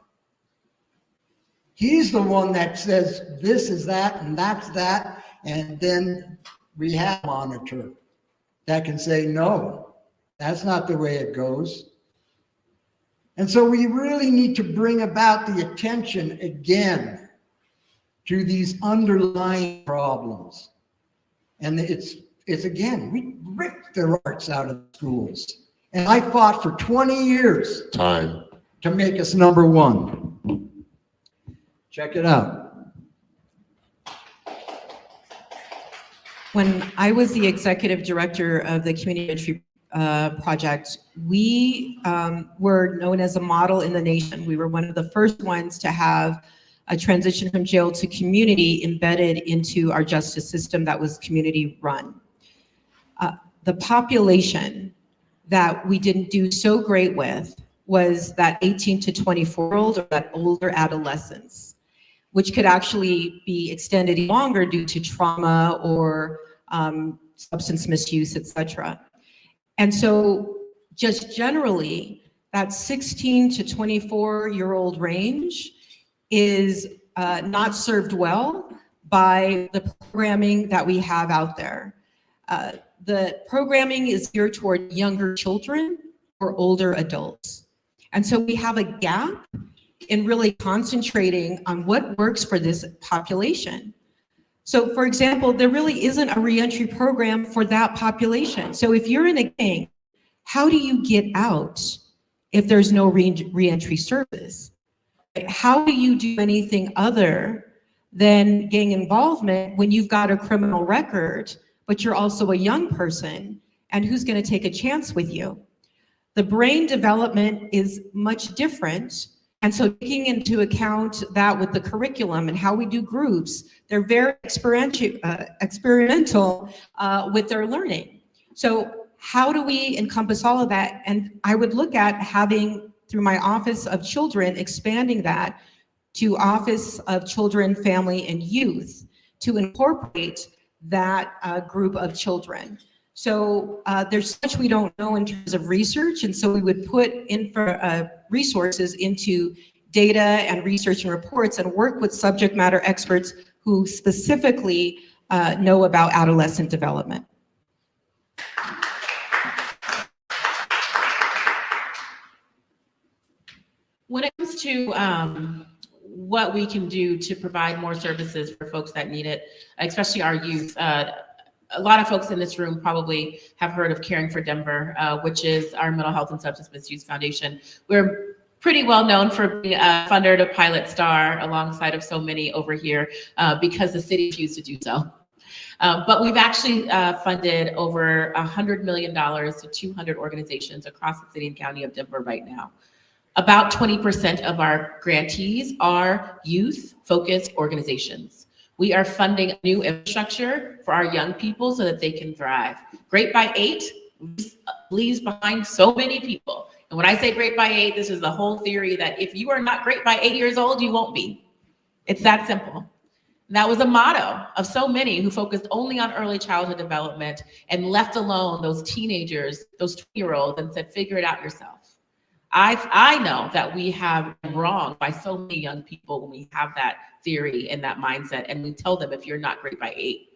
He's the one that says this is that and that's that, and then we have a monitor that can say, no, that's not the way it goes. And so we really need to bring about the attention again to these underlying problems. And it's again, we ripped their arts out of the schools. And I fought for 20 years
Time.
to make us number one. Check it out.
When I was the executive director of the Community Entry Project, we were known as a model in the nation. We were one of the first ones to have a transition from jail to community embedded into our justice system that was community run. The population that we didn't do so great with was that 18 to 24-year-old or that older adolescents, which could actually be extended longer due to trauma or substance misuse, et cetera. And so just generally, that 16 to 24-year-old range is not served well by the programming that we have out there. The programming is geared toward younger children or older adults. And so we have a gap in really concentrating on what works for this population. So for example, there really isn't a reentry program for that population. So if you're in a gang, how do you get out if there's no reentry service? How do you do anything other than gang involvement when you've got a criminal record, but you're also a young person, and who's going to take a chance with you? The brain development is much different. And so taking into account that with the curriculum and how we do groups, they're very experimental with their learning. So how do we encompass all of that? And I would look at having, through my Office of Children, expanding that to Office of Children, Family, and Youth to incorporate that group of children. So there's much we don't know in terms of research, and so we would put resources into data and research and reports and work with subject matter experts who specifically know about adolescent development.
When it comes to what we can do to provide more services for folks that need it, especially our youth, a lot of folks in this room probably have heard of Caring for Denver, which is our mental health and substance misuse foundation. We're pretty well known for being a funder to Pilot Star alongside of so many over here because the city refused to do so. But we've actually funded over $100 million to 200 organizations across the city and county of Denver right now. About 20% of our grantees are youth-focused organizations. We are funding new infrastructure for our young people so that they can thrive. Great by 8 leaves behind so many people. And when I say great by 8, this is the whole theory that if you are not great by 8 years old, you won't be. It's that simple. And that was a motto of so many who focused only on early childhood development and left alone those teenagers, those 20-year-olds, and said, figure it out yourself. I know that we have been wrong by so many young people when we have that theory and that mindset, and we tell them if you're not great by 8,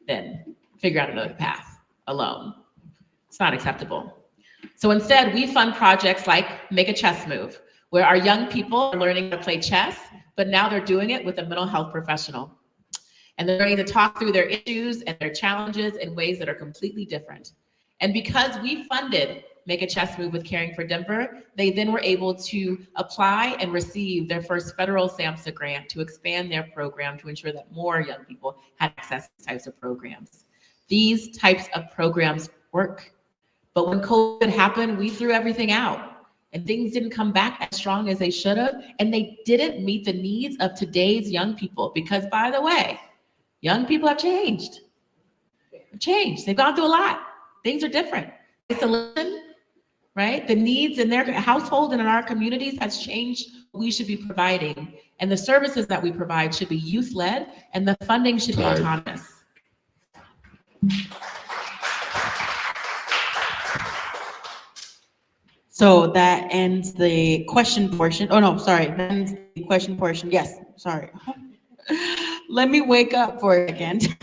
then figure out another path alone. It's not acceptable. So instead, we fund projects like Make a Chess Move, where our young people are learning to play chess, but now they're doing it with a mental health professional. And they're learning to talk through their issues and their challenges in ways that are completely different. And because we funded Make a Chess Move with Caring for Denver, they then were able to apply and receive their first federal SAMHSA grant to expand their program to ensure that more young people had access to these types of programs. These types of programs work. But when COVID happened, we threw everything out and things didn't come back as strong as they should have. And they didn't meet the needs of today's young people because, by the way, young people have changed. They've gone through a lot. Things are different. isolation, right? The needs in their household and in our communities has changed what we should be providing. And the services that we provide should be youth-led, and the funding should be
Time.
autonomous.
So that ends the question portion. Oh, no, sorry. That ends the question portion. Yes, sorry. Let me wake up for a second.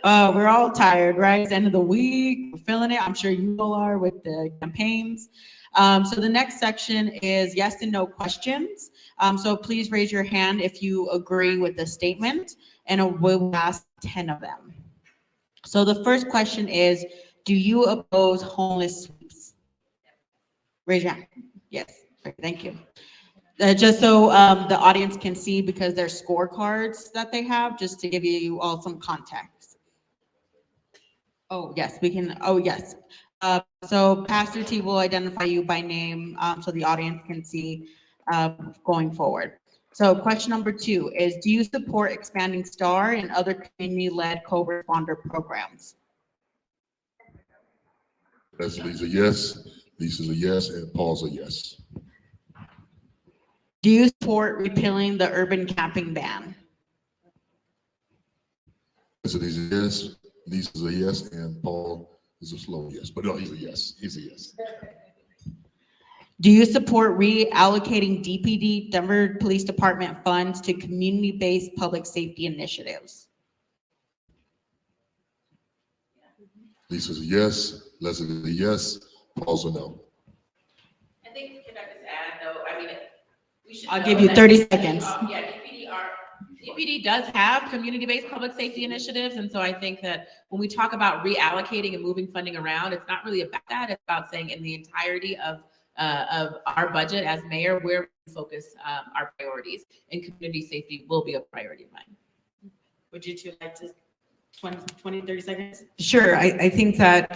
We're all tired, right? It's the end of the week. We're feeling it. I'm sure you all are with the campaigns. So the next section is yes and no questions. So please raise your hand if you agree with the statement, and we'll ask 10 of them. So the first question is, do you oppose homeless sweeps? Raise your hand. Yes, thank you. Just so the audience can see, because there's scorecards that they have, just to give you all some context. Oh, yes, we can. Oh, yes. So Pastor T will identify you by name so the audience can see going forward. So question number 2 is, do you support expanding STAR and other community-led co-responder programs?
Leslie's a yes, Lisa's a yes, and Paul's a yes.
Do you support repealing the urban camping ban?
Leslie's a yes, Lisa's a yes, and Paul is a slow yes. But no, he's a yes. He's a yes.
Do you support reallocating DPD, Denver Police Department funds to community-based public safety initiatives?
Lisa's a yes, Leslie's a yes, Paul's a no.
I think, can I just add though, I mean, we should.
I'll
know
give you
that,
30 seconds.
Yeah, DPD does have community-based public safety initiatives, and so I think that when we talk about reallocating and moving funding around, it's not really about that. It's about saying in the entirety of our budget as mayor, where we focus our priorities, and community safety will be a priority of mine. Would you two like to 20, 30 seconds?
Sure. I think that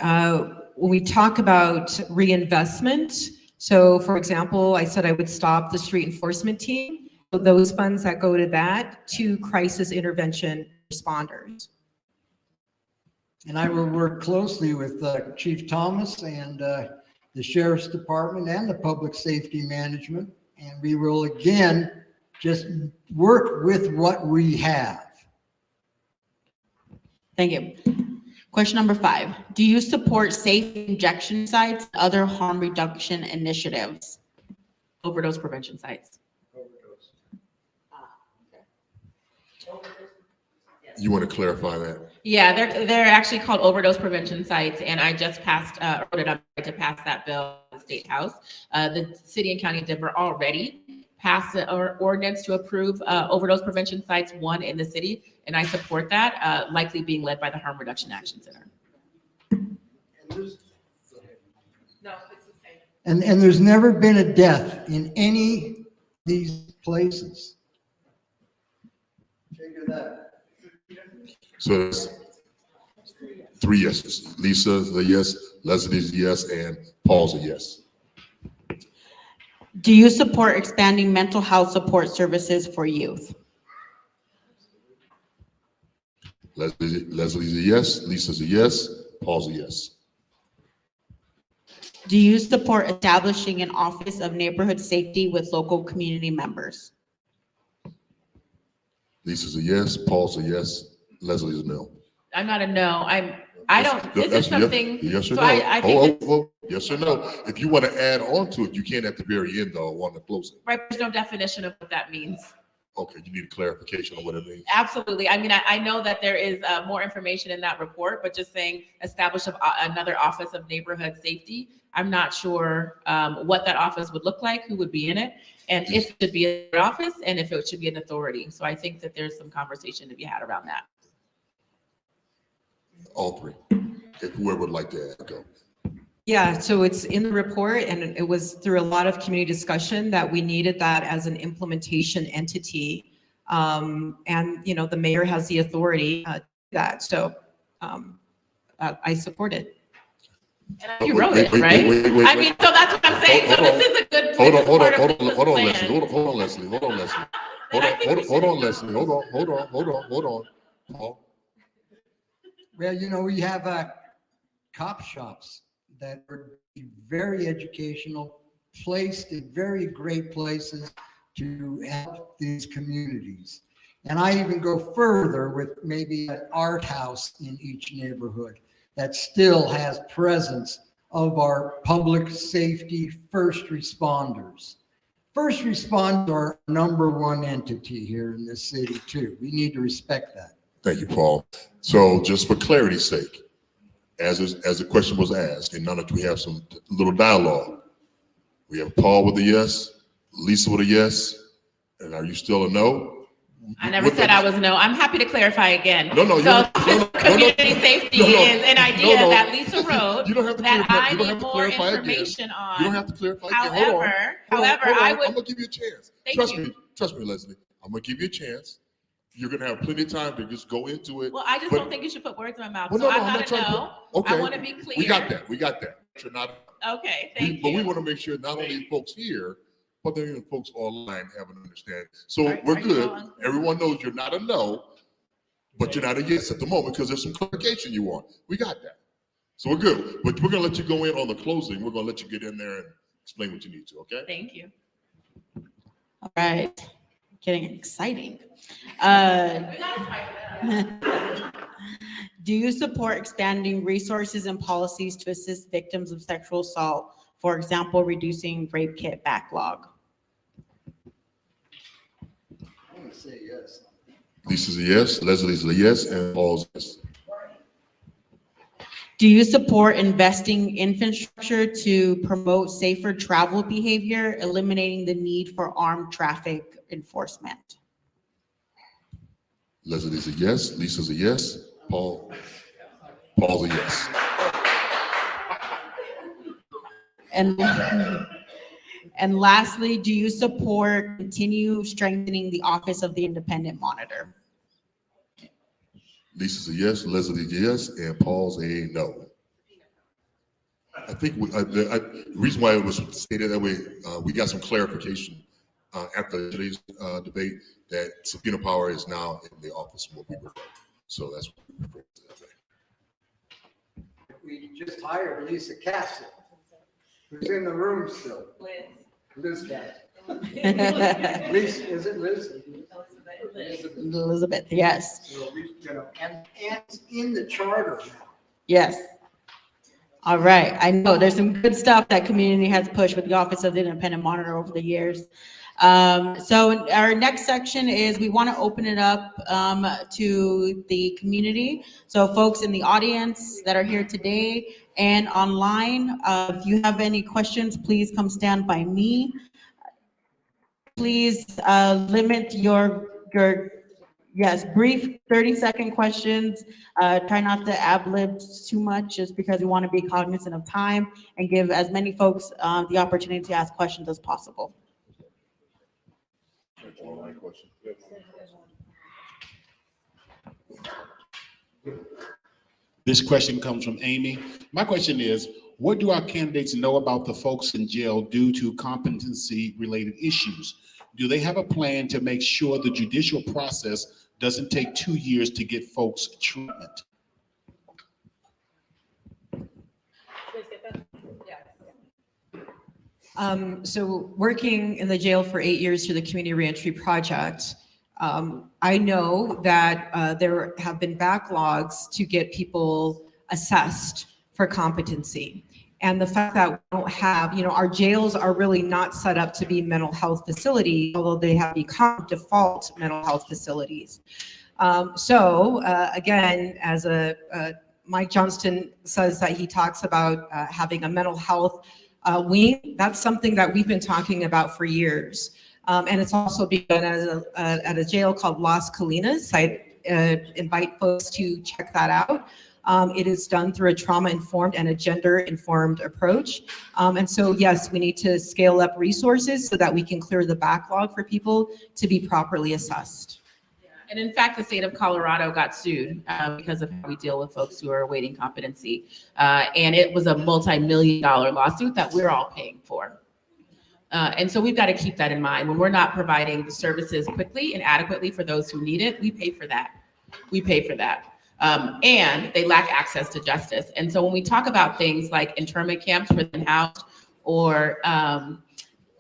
when we talk about reinvestment, so for example, I said I would stop the street enforcement team, so those funds that go to that, to crisis intervention responders.
And I will work closely with Chief Thomas and the Sheriff's Department and the Public Safety Management. And we will again just work with what we have.
Thank you. Question number 5. Do you support safe injection sites and other harm reduction initiatives?
Overdose prevention sites.
You want to clarify that?
Yeah, they're actually called overdose prevention sites, and I just wrote it up to pass that bill in the State House. The city and county of Denver already passed an ordinance to approve overdose prevention sites, 1 in the city, and I support that, likely being led by the Harm Reduction Action Center. No, it's the same.
And there's never been a death in any of these places. Figure that.
So that's 3 yeses. Lisa's a yes, Leslie's a yes, and Paul's a yes.
Do you support expanding mental health support services for youth?
Leslie's a yes, Lisa's a yes, Paul's a yes.
Do you support establishing an Office of Neighborhood Safety with local community members?
Lisa's a yes, Paul's a yes, Leslie's a no.
I'm not a no. I don't. This is something.
Yes or
so
no?
I think
Yes or no? If you want to add on to it, you can at the very end though, want to close it.
right, there's no definition of what that means.
Okay, you need a clarification on what it means.
Absolutely. I mean, I know that there is more information in that report, but just saying establish another Office of Neighborhood Safety. I'm not sure what that office would look like, who would be in it, and if it should be an office and if it should be an authority. So I think that there's some conversation to be had around that.
All 3. If whoever would like to add, go.
Yeah, so it's in the report, and it was through a lot of community discussion that we needed that as an implementation entity. And, the mayor has the authority to do that. So I support it.
And you wrote it, right?
Wait,
I mean, so that's what I'm saying. So this is a good.
Hold on,
plan.
Leslie. Hold on, Leslie. Hold on, Leslie. Hold on. Paul.
Well, we have cop shops that would be very educational, placed in very great places to help these communities. And I even go further with maybe an art house in each neighborhood that still has presence of our public safety first responders. First responders are our number one entity here in this city too. We need to respect that.
Thank you, Paul. So just for clarity's sake, as the question was asked, and now that we have some little dialogue, we have Paul with a yes, Lisa with a yes, and are you still a no?
I never said I was no. I'm happy to clarify again.
No,
So community safety is an idea that Lisa wrote
You don't have to
that
clarify.
I
You don't
need
have to
more
clarify again.
information on.
You don't have to clarify again. Hold on.
However, I would.
I'm gonna give you a chance.
Thank
Trust
you.
me, Leslie. I'm gonna give you a chance. You're gonna have plenty of time to just go into it.
Well, I just
but-
don't think you should put words in my mouth.
Well,
So
no,
I'm
I'm
not
not
a
trying to
no.
okay.
I want to be clear.
We got that. You're not.
Okay, thank
But
you.
we want to make sure not only folks here, but then folks online have an understanding. So
Are
we're
you
good.
on?
Everyone knows you're not a no, but you're not a yes at the moment because there's some clarification you want. We got that. So we're good. But we're gonna let you go in on the cclosing. We're gonna let you get in there and explain what you need to. Okay?
Thank you.
All right, getting exciting. Do you support expanding resources and policies to assist victims of sexual assault? For example, reducing rape kit backlog?
I'm gonna say yes.
Lisa's a yes, Leslie's a yes, and Paul's a yes.
Do you support investing infrastructure to promote safer travel behavior, eliminating the need for armed traffic enforcement?
Leslie's a yes, Lisa's a yes, Paul's a yes.
And lastly, do you support continue strengthening the Office of the Independent Monitor?
Lisa's a yes, Leslie's a yes, and Paul's a no. I think the reason why it was stated that way, we got some clarification after today's debate that subpoena power is now in the office more people. So that's what we refer to that way.
We just hired Lisa Cassidy, who's in the room still. Liz Cassidy. Liz, is it Liz?
Elizabeth, yes.
So, you know, and it's in the charter now.
Yes. All right. I know there's some good stuff that community has pushed with the Office of the Independent Monitor over the years. So our next section is we want to open it up to the community. So folks in the audience that are here today and online, if you have any questions, please come stand by me. Please limit your brief 30-second questions. Try not to ad-lib too much just because we want to be cognizant of time and give as many folks the opportunity to ask questions as possible.
This question comes from Amy. My question is, what do our candidates know about the folks in jail due to competency-related issues? Do they have a plan to make sure the judicial process doesn't take 2 years to get folks treatment?
So working in the jail for 8 years through the Community Reentry Project, I know that there have been backlogs to get people assessed for competency. And the fact that we don't have, our jails are really not set up to be mental health facilities, although they have become default mental health facilities. Again, as Mike Johnston says that he talks about having a mental health wing, that's something that we've been talking about for years. And it's also being done at a jail called Las Colinas. I invite folks to check that out. It is done through a trauma-informed and a gender-informed approach. And so, yes, we need to scale up resources so that we can clear the backlog for people to be properly assessed.
And in fact, the state of Colorado got sued because of how we deal with folks who are awaiting competency. And it was a multi-million-dollar lawsuit that we're all paying for. And so we've got to keep that in mind. When we're not providing the services quickly and adequately for those who need it, we pay for that. We pay for that. and they lack access to justice. And so when we talk about things like internment camps for the housed, or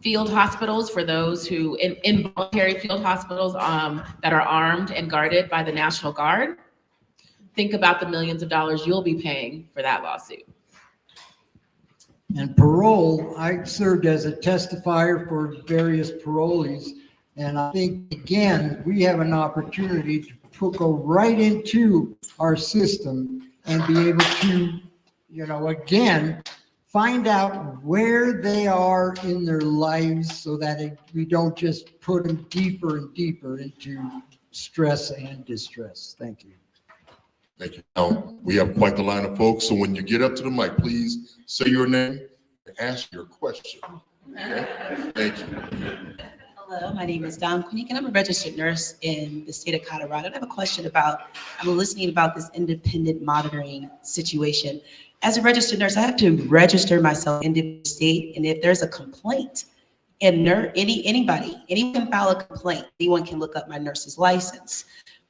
field hospitals for those who, involuntary field hospitals that are armed and guarded by the National Guard, think about the millions of dollars you'll be paying for that lawsuit.
And parole, I served as a testifier for various parolees. And I think, again, we have an opportunity to go right into our system and be able to, again, find out where they are in their lives so that we don't just put them deeper and deeper into stress and distress. Thank you.
Thank you. Now, we have quite the line of folks, so when you get up to the mic, please say your name and ask your question. Okay? Thank you.
Hello, my name is Dawn Quinique, and I'm a registered nurse in the state of Colorado. I have a question I'm listening about this independent monitoring situation. As a registered nurse, I have to register myself in the state, and if there's a complaint, and anyone can file a complaint, anyone can look up my nurse's license.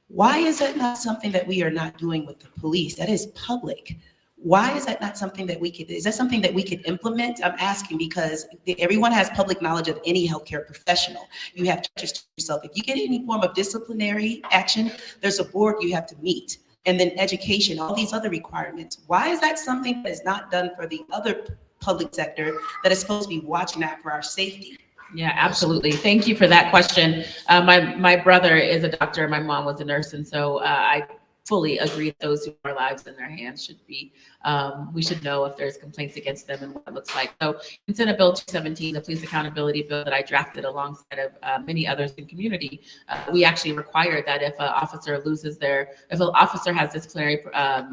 Why is that not something that we are not doing with the police? That is public. Why is that not something that is that something that we could implement? I'm asking because everyone has public knowledge of any healthcare professional. You have to register yourself. If you get any form of disciplinary action, there's a board you have to meet. And then education, all these other requirements. Why is that something that is not done for the other public sector that is supposed to be watching out for our safety?
Yeah, absolutely. Thank you for that question. My brother is a doctor. My mom was a nurse. And so I fully agree that those who have our lives in their hands should be, we should know if there's complaints against them and what it looks like. So in Senate Bill 217, the police accountability bill that I drafted alongside of many others in community, we actually require that if an officer has disciplinary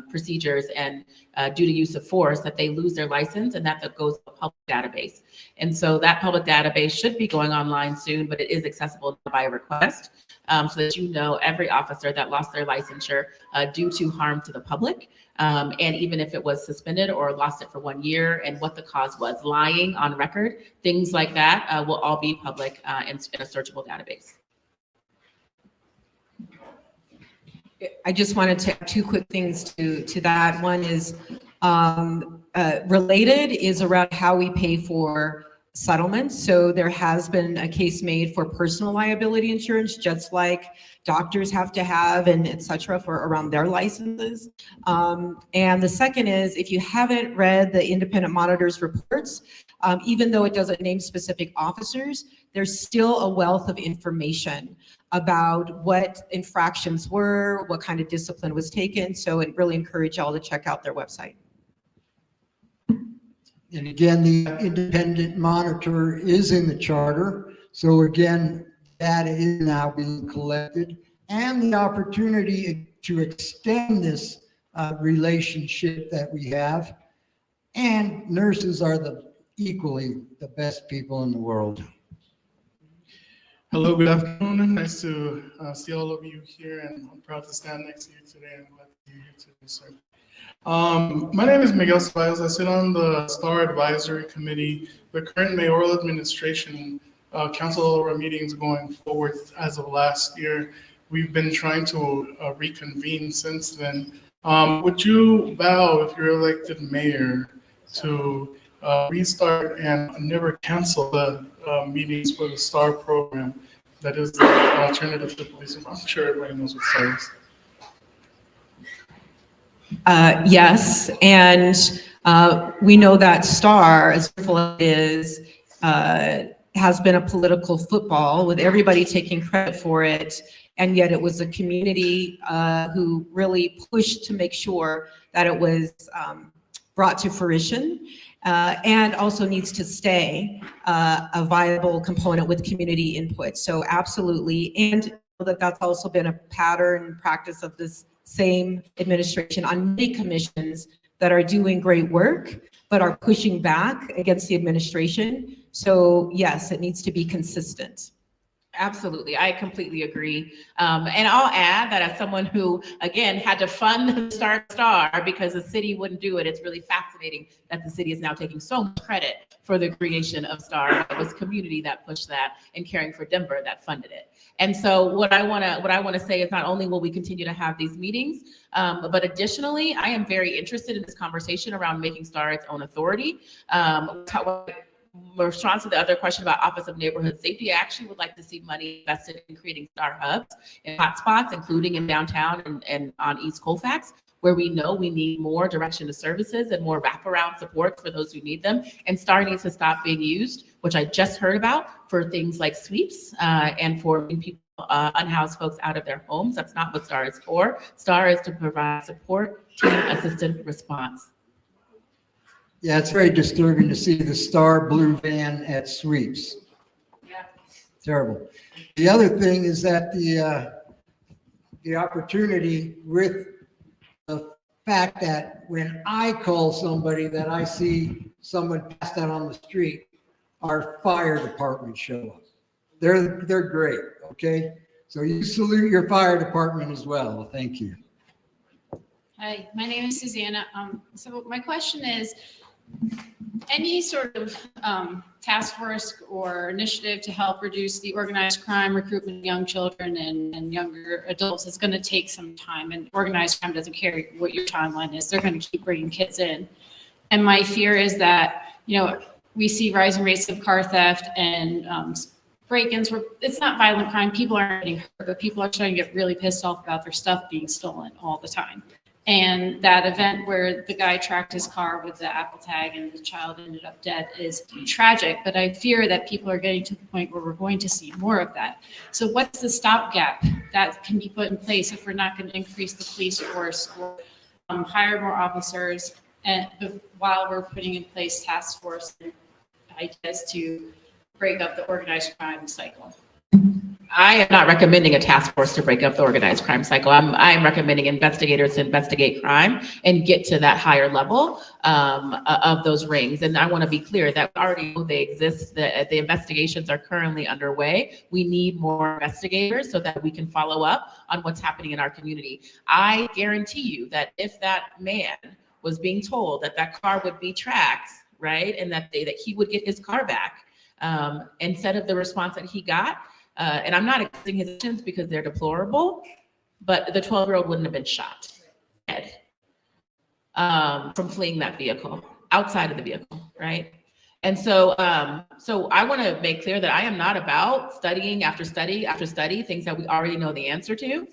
procedures and due to use of force, that they lose their license and that goes to a public database. And so that public database should be going online soon, but it is accessible by request. So that every officer that lost their licensure due to harm to the public, and even if it was suspended or lost it for 1 year and what the cause was, lying on record, things like that will all be public in a searchable database.
I just wanted to add two quick things to that. One is related is around how we pay for settlements. So there has been a case made for personal liability insurance, just like doctors have to have and et cetera for around their licenses. And the second is, if you haven't read the independent monitors reports, even though it doesn't name specific officers, there's still a wealth of information about what infractions were, what kind of discipline was taken. So I really encourage y'all to check out their website.
And again, the independent monitor is in the charter. So again, data is now being collected, and the opportunity to extend this relationship that we have. And nurses are equally the best people in the world.
Hello, good afternoon. Nice to see all of you here, and I'm proud to stand next to you today and glad to be here today, sir. My name is Miguel Ceballos. I sit on the STAR Advisory Committee. The current mayoral administration council all of our meetings going forward as of last year. We've been trying to reconvene since then. Would you vow, if you're elected mayor, to restart and never cancel the meetings for the STAR program? That is the alternative to police. I'm sure everybody knows what STAR is.
Yes, and we know that STAR, as full as it is, has been a political football with everybody taking credit for it, and yet it was a community who really pushed to make sure that it was brought to fruition, and also needs to stay a viable component with community input. So absolutely, and that's also been a pattern practice of this same administration on many commissions that are doing great work, but are pushing back against the administration. So yes, it needs to be consistent.
Absolutely. I completely agree. And I'll add that as someone who, again, had to fund the Star because the city wouldn't do it, it's really fascinating that the city is now taking so much credit for the creation of Star. It was community that pushed that and Caring for Denver that funded it. And so what I want to say is not only will we continue to have these meetings, but additionally, I am very interested in this conversation around making Star its own authority. In response to the other question about Office of Neighborhood Safety, I actually would like to see money invested in creating Star hubs in hotspots, including in downtown and on East Colfax, where we know we need more direction to services and more wraparound support for those who need them. And Star needs to stop being used, which I just heard about, for things like sweeps and for people, unhoused folks out of their homes. That's not what Star is for. Star is to provide support, team assistant response.
Yeah, it's very disturbing to see the Star blue van at sweeps.
Yeah.
Terrible. The other thing is that the opportunity with the fact that when I call somebody that I see someone passed out on the street, our fire department show up. They're great, okay? So you salute your fire department as well. Thank you.
Hi, my name is Susanna. So my question is, any sort of task force or initiative to help reduce the organized crime, recruitment of young children and younger adults is going to take some time, and organized crime doesn't care what your timeline is. They're going to keep bringing kids in. And my fear is that, we see rising rates of car theft and break-ins where it's not violent crime. People aren't getting hurt, but people are starting to get really pissed off about their stuff being stolen all the time. And that event where the guy tracked his car with the Apple tag and the child ended up dead is tragic, but I fear that people are getting to the point where we're going to see more of that. So what's the stopgap that can be put in place if we're not going to increase the police force or hire more officers and while we're putting in place task force and ideas to break up the organized crime cycle?
I am not recommending a task force to break up the organized crime cycle. I'm recommending investigators to investigate crime and get to that higher level of those rings. And I want to be clear that we already know they exist. The investigations are currently underway. We need more investigators so that we can follow up on what's happening in our community. I guarantee you that if that man was being told that that car would be tracked, right, and that he would get his car back, instead of the response that he got, and I'm not accusing his actions because they're deplorable, but the 12-year-old wouldn't have been shot dead from fleeing that vehicle, outside of the vehicle, right? And so I want to make clear that I am not about studying after study after study, things that we already know the answer to.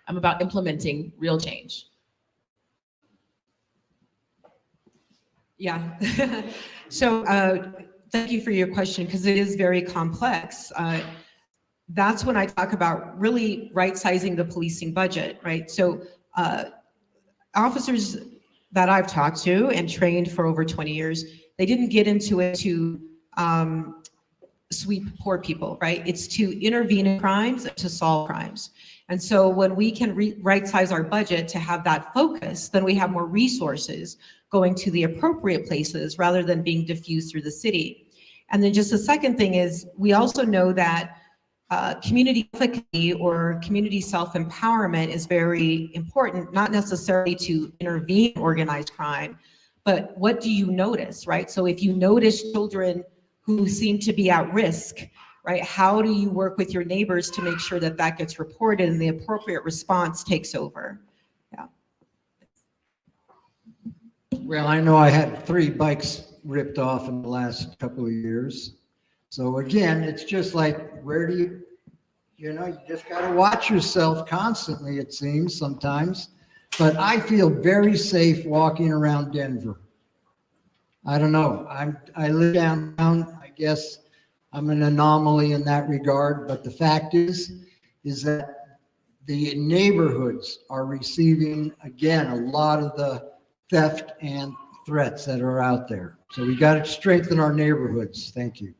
I'm about implementing real change.
Yeah. So thank you for your question, because it is very complex. That's when I talk about really right-sizing the policing budget, right? So officers that I've talked to and trained for over 20 years, they didn't get into it to sweep poor people, right? It's to intervene in crimes, to solve crimes. And so when we can right-size our budget to have that focus, then we have more resources going to the appropriate places rather than being diffused through the city. And then just the second thing is, we also know that community advocacy or community self-empowerment is very important, not necessarily to intervene in organized crime, but what do you notice, right? So if you notice children who seem to be at risk, right, how do you work with your neighbors to make sure that that gets reported and the appropriate response takes over? Yeah.
Well, I know I had 3 bikes ripped off in the last couple of years. So again, it's just like, where do you just got to watch yourself constantly, it seems sometimes. But I feel very safe walking around Denver. I don't know. I live downtown. I guess I'm an anomaly in that regard. But the fact is that the neighborhoods are receiving, again, a lot of the theft and threats that are out there. So we got to strengthen our neighborhoods. Thank you.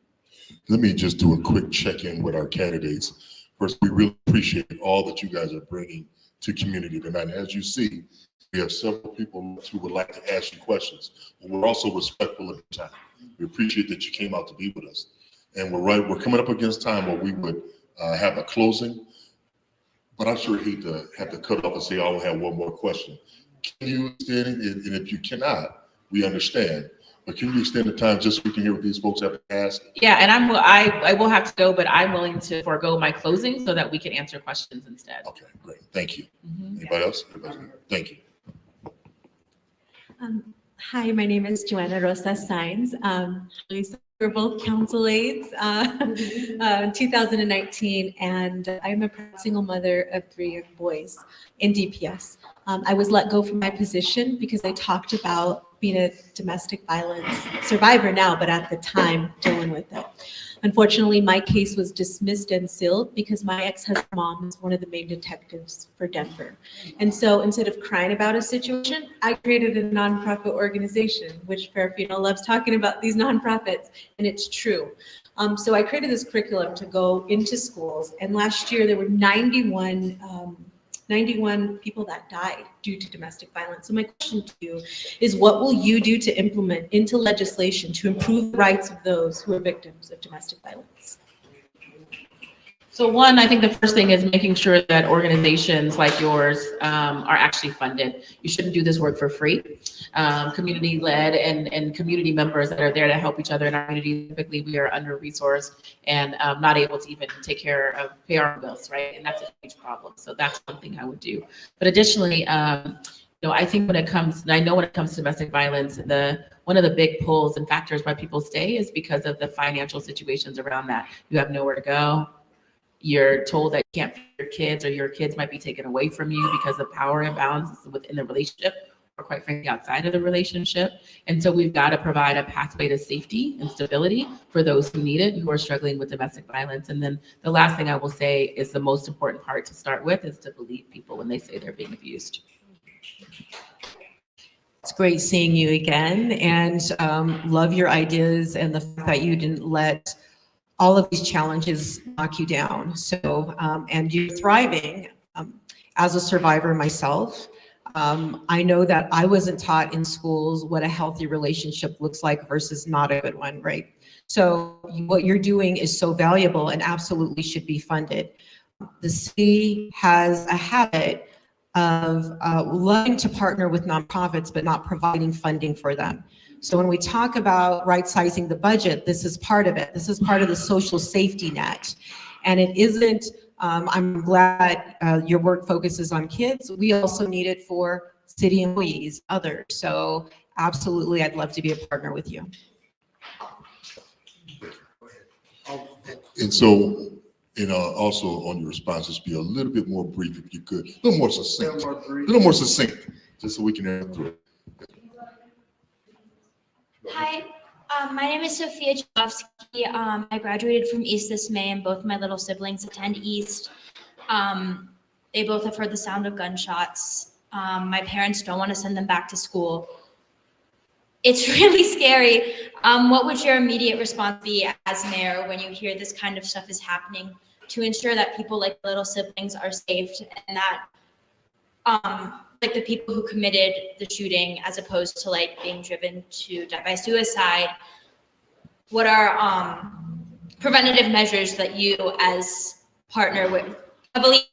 Let me just do a quick check-in with our candidates. First, we really appreciate all that you guys are bringing to community tonight. As you see, we have several people who would like to ask you questions, but we're also respectful of your time. We appreciate that you came out to be with us. And we're coming up against time where we would have a closing, but I sure hate to have to cut off and say, I only have one more question. Can you extend it? And if you cannot, we understand. But can you extend the time just so we can hear what these folks have to ask?
Yeah, and I will have to go, but I'm willing to forego my closing so that we can answer questions instead.
Okay, great. Thank you.
Mhm.
Anybody else? Thank you.
Hi, my name is Joanna Rosa Sainz. We're both council aides, 2019, and I'm a proud single mother of 3 young boys in DPS. I was let go from my position because I talked about being a domestic violence survivor now, but at the time dealing with it. Unfortunately, my case was dismissed and sealed because my ex-husband's mom is one of the main detectives for Denver. And so instead of crying about a situation, I created a nonprofit organization, which Fiorino loves talking about these nonprofits, and it's true. So I created this curriculum to go into schools, and last year there were 91 people that died due to domestic violence. So my question to you is, what will you do to implement into legislation to improve the rights of those who are victims of domestic violence?
So one, I think the first thing is making sure that organizations like yours are actually funded. You shouldn't do this work for free. Community-led and community members that are there to help each other in our community, typically we are under-resourced and not able to even pay our bills, right? And that's a huge problem. So that's one thing I would do. But additionally, I think when it comes to domestic violence, one of the big pulls and factors why people stay is because of the financial situations around that. You have nowhere to go. You're told that you can't feed your kids, or your kids might be taken away from you because of power imbalances within the relationship, or quite frankly, outside of the relationship. And so we've got to provide a pathway to safety and stability for those who need it, who are struggling with domestic violence. And then the last thing I will say is the most important part to start with is to believe people when they say they're being abused.
It's great seeing you again, and love your ideas and the fact that you didn't let all of these challenges knock you down. So, and you're thriving. As a survivor myself, I know that I wasn't taught in schools what a healthy relationship looks like versus not a good one, right? So what you're doing is so valuable and absolutely should be funded. The city has a habit of loving to partner with nonprofits, but not providing funding for them. So when we talk about right-sizing the budget, this is part of it. This is part of the social safety net. And it isn't, I'm glad your work focuses on kids. We also need it for city employees, others. So absolutely, I'd love to be a partner with you.
And so, also on your responses, be a little bit more brief if you could, a little more succinct, just so we can answer through it.
Hi, my name is Sophia Chalofsky. I graduated from East this May, and both my little siblings attend East. They both have heard the sound of gunshots. My parents don't want to send them back to school. It's really scary. What would your immediate response be as mayor when you hear this kind of stuff is happening to ensure that people like little siblings are saved, and that like the people who committed the shooting, as opposed to like being driven to die by suicide? What are preventative measures that you, as heavily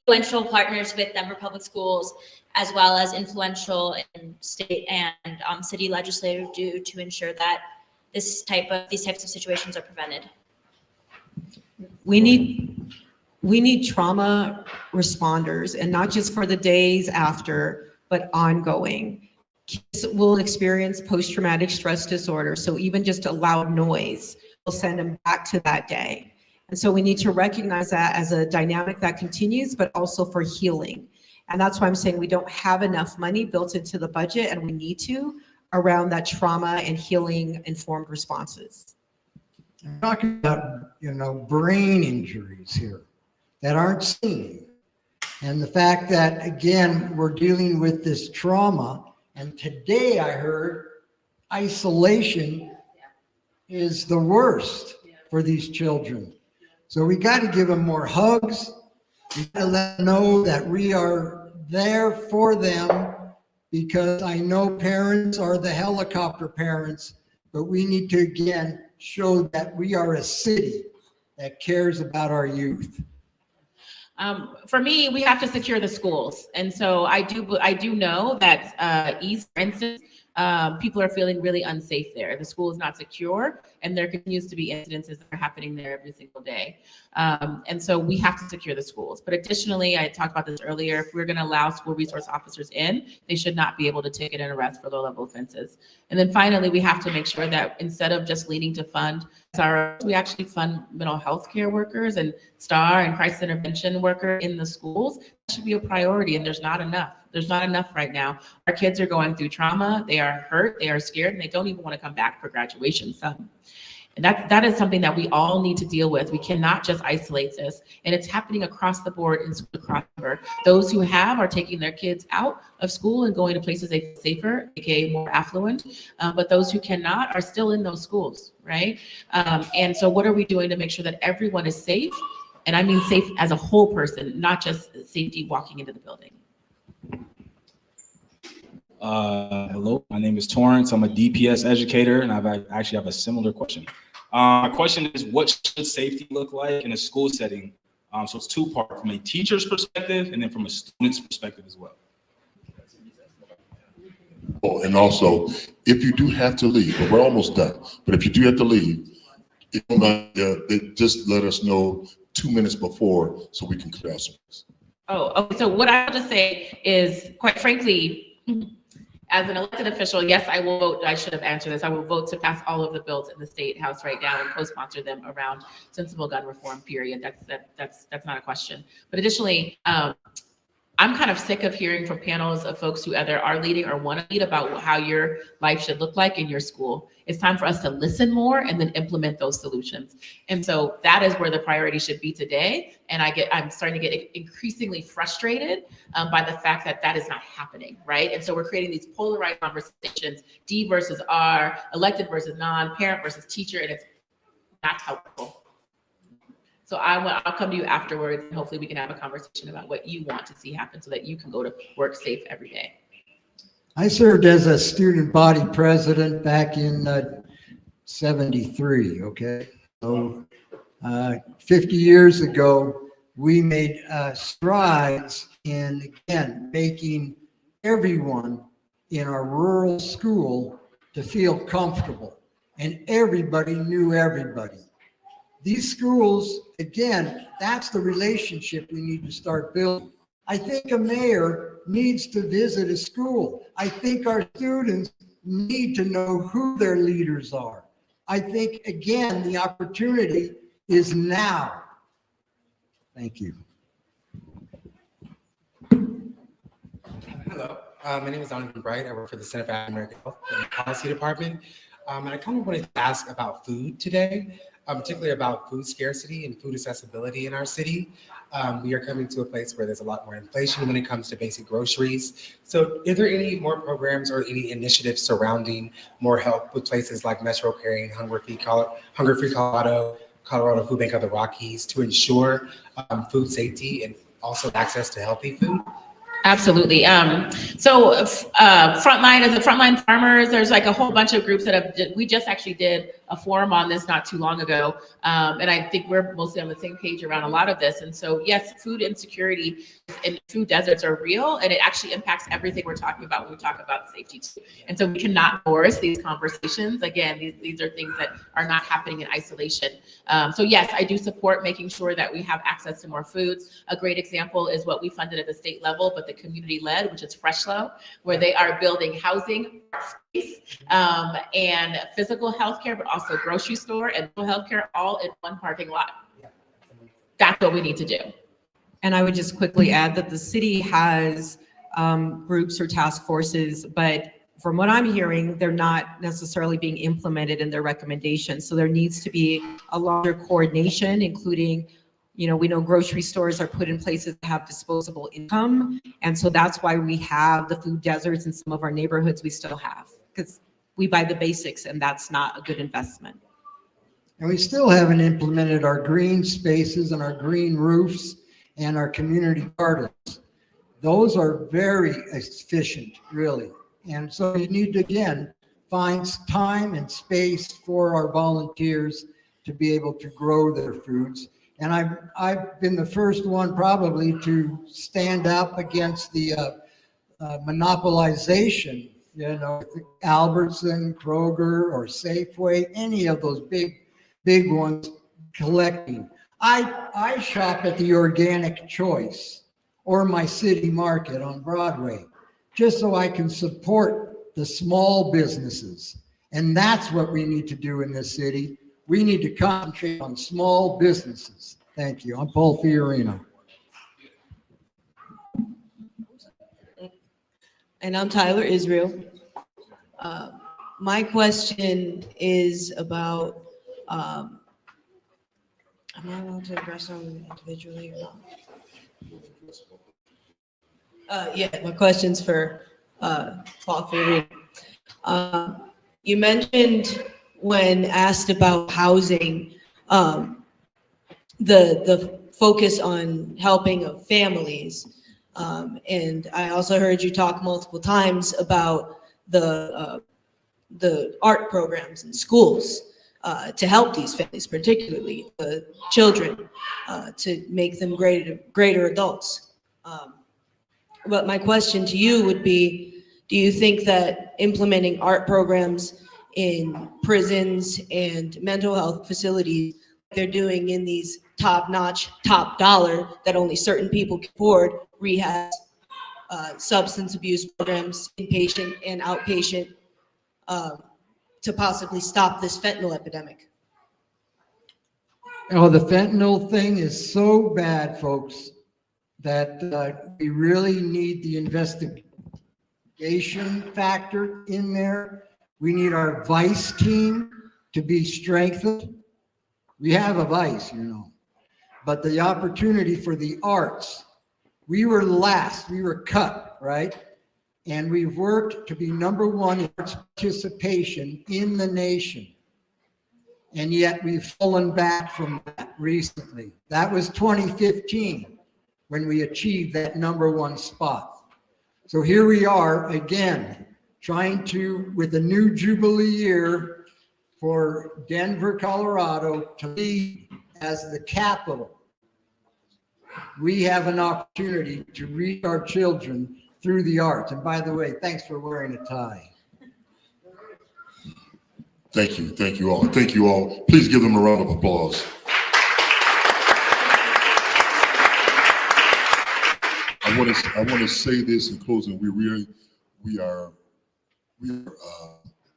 influential partners with Denver Public Schools, as well as influential in state and city legislators, do to ensure that these types of situations are prevented?
We need trauma responders, and not just for the days after, but ongoing. Kids will experience post-traumatic stress disorder, so even just a loud noise will send them back to that day. And so we need to recognize that as a dynamic that continues, but also for healing. And that's why I'm saying we don't have enough money built into the budget, and we need to, around that trauma and healing informed responses.
I'm talking about, brain injuries here that aren't seen. And the fact that, again, we're dealing with this trauma. And today I heard isolation is the worst for these children. So we got to give them more hugs. We got to let them know that we are there for them, because I know parents are the helicopter parents, but we need to, again, show that we are a city that cares about our youth.
For me, we have to secure the schools. And so I do know that East, for instance, people are feeling really unsafe there. The school is not secure, and there continues to be incidences that are happening there every single day. And so we have to secure the schools. But additionally, I talked about this earlier, if we're going to allow school resource officers in, they should not be able to ticket and arrest for low-level offenses. And then finally, we have to make sure that instead of just leaning to fund SROs, we actually fund mental health care workers and STAR and crisis intervention worker in the schools. That should be a priority, and there's not enough. There's not enough right now. Our kids are going through trauma. They are hurt. They are scared, and they don't even want to come back for graduation. Some. And that is something that we all need to deal with. We cannot just isolate this. And it's happening across the board in school across the board. Those who have are taking their kids out of school and going to places they feel safer, aka more affluent. But those who cannot are still in those schools, right? And so what are we doing to make sure that everyone is safe? And I mean safe as a whole person, not just safety walking into the building.
Hello, my name is Terrence. I'm a DPS educator, and I actually have a similar question. My question is, what should safety look like in a school setting? So it's two-part, from a teacher's perspective and then from a student's perspective as well.
Oh, and also, if you do have to leave, but we're almost done, but if you do have to leave, just let us know 2 minutes before so we can clear out some things.
So what I have to say is, quite frankly, as an elected official, yes, I will vote. I should have answered this. I will vote to pass all of the bills in the state house right now and co-sponsor them around sensible gun reform, period. That's not a question. But additionally, I'm kind of sick of hearing from panels of folks who either are leading or want to lead about how your life should look like in your school. It's time for us to listen more and then implement those solutions. And so that is where the priority should be today. And I'm starting to get increasingly frustrated by the fact that that is not happening, right? And so we're creating these polarized conversations, D versus R, elected versus non, parent versus teacher, and it's not helpful. So I'll come to you afterwards, and hopefully we can have a conversation about what you want to see happen so that you can go to work safe every day.
I served as a student body president back in 73, okay? So 50 years ago, we made strides in, again, making everyone in our rural school to feel comfortable, and everybody knew everybody. These schools, again, that's the relationship we need to start building. I think a mayor needs to visit a school. I think our students need to know who their leaders are. I think, again, the opportunity is now. Thank you.
Hello, my name is Donovan Bright. I work for the Center for African-American Health and the Policy Department. And I kind of wanted to ask about food today. Particularly about food scarcity and food accessibility in our city. We are coming to a place where there's a lot more inflation when it comes to basic groceries. So are there any more programs or any initiatives surrounding more help with places like Metro carrying Hunger Free Colorado, Colorado Food Bank of the Rockies to ensure food safety and also access to healthy food?
Absolutely. So Frontline, as a Frontline Farmers, there's like a whole bunch of groups that we just actually did a forum on this not too long ago. And I think we're mostly on the same page around a lot of this. And so yes, food insecurity and food deserts are real, and it actually impacts everything we're talking about when we talk about safety too. And so we cannot force these conversations. Again, these are things that are not happening in isolation. So yes, I do support making sure that we have access to more foods. A great example is what we funded at the state level, but the community led, which is Freshlow, where they are building housing, space, and physical healthcare, but also grocery store and healthcare all in one parking lot. That's what we need to do.
And I would just quickly add that the city has groups or task forces, but from what I'm hearing, they're not necessarily being implemented in their recommendations. So there needs to be a larger coordination, including, we know grocery stores are put in places that have disposable income. And so that's why we have the food deserts in some of our neighborhoods we still have, because we buy the basics and that's not a good investment.
And we still haven't implemented our green spaces and our green roofs and our community gardens. Those are very efficient, really. And so you need to, again, find time and space for our volunteers to be able to grow their foods. And I've been the first one probably to stand up against the monopolization, Albertson, Kroger, or Safeway, any of those big ones collecting. I shop at the Organic Choice or my city market on Broadway, just so I can support the small businesses. And that's what we need to do in this city. We need to concentrate on small businesses. Thank you. I'm Paul Fiorino.
And I'm Tyler Israel. My question is about, am I allowed to address them individually or not? Yeah, my question's for Paul Fiorino. You mentioned when asked about housing, the focus on helping of families. And I also heard you talk multiple times about the art programs in schools to help these families, particularly the children, to make them greater adults. But my question to you would be, do you think that implementing art programs in prisons and mental health facilities they're doing in these top-notch, top dollar that only certain people can afford, rehab, substance abuse programs, inpatient and outpatient, to possibly stop this fentanyl epidemic?
Oh, the fentanyl thing is so bad, folks, that we really need the investigation factor in there. We need our vice team to be strengthened. We have a vice, but the opportunity for the arts, we were last, we were cut, right? And we've worked to be #1 in arts participation in the nation. And yet we've fallen back from that recently. That was 2015 when we achieved that #1 spot. So here we are again, trying to, with a new Jubilee year for Denver, Colorado, to lead as the capital. We have an opportunity to reach our children through the arts. And by the way, thanks for wearing a tie.
Thank you. Thank you all. Thank you all. Please give them a round of applause. I want to say this in closing. We are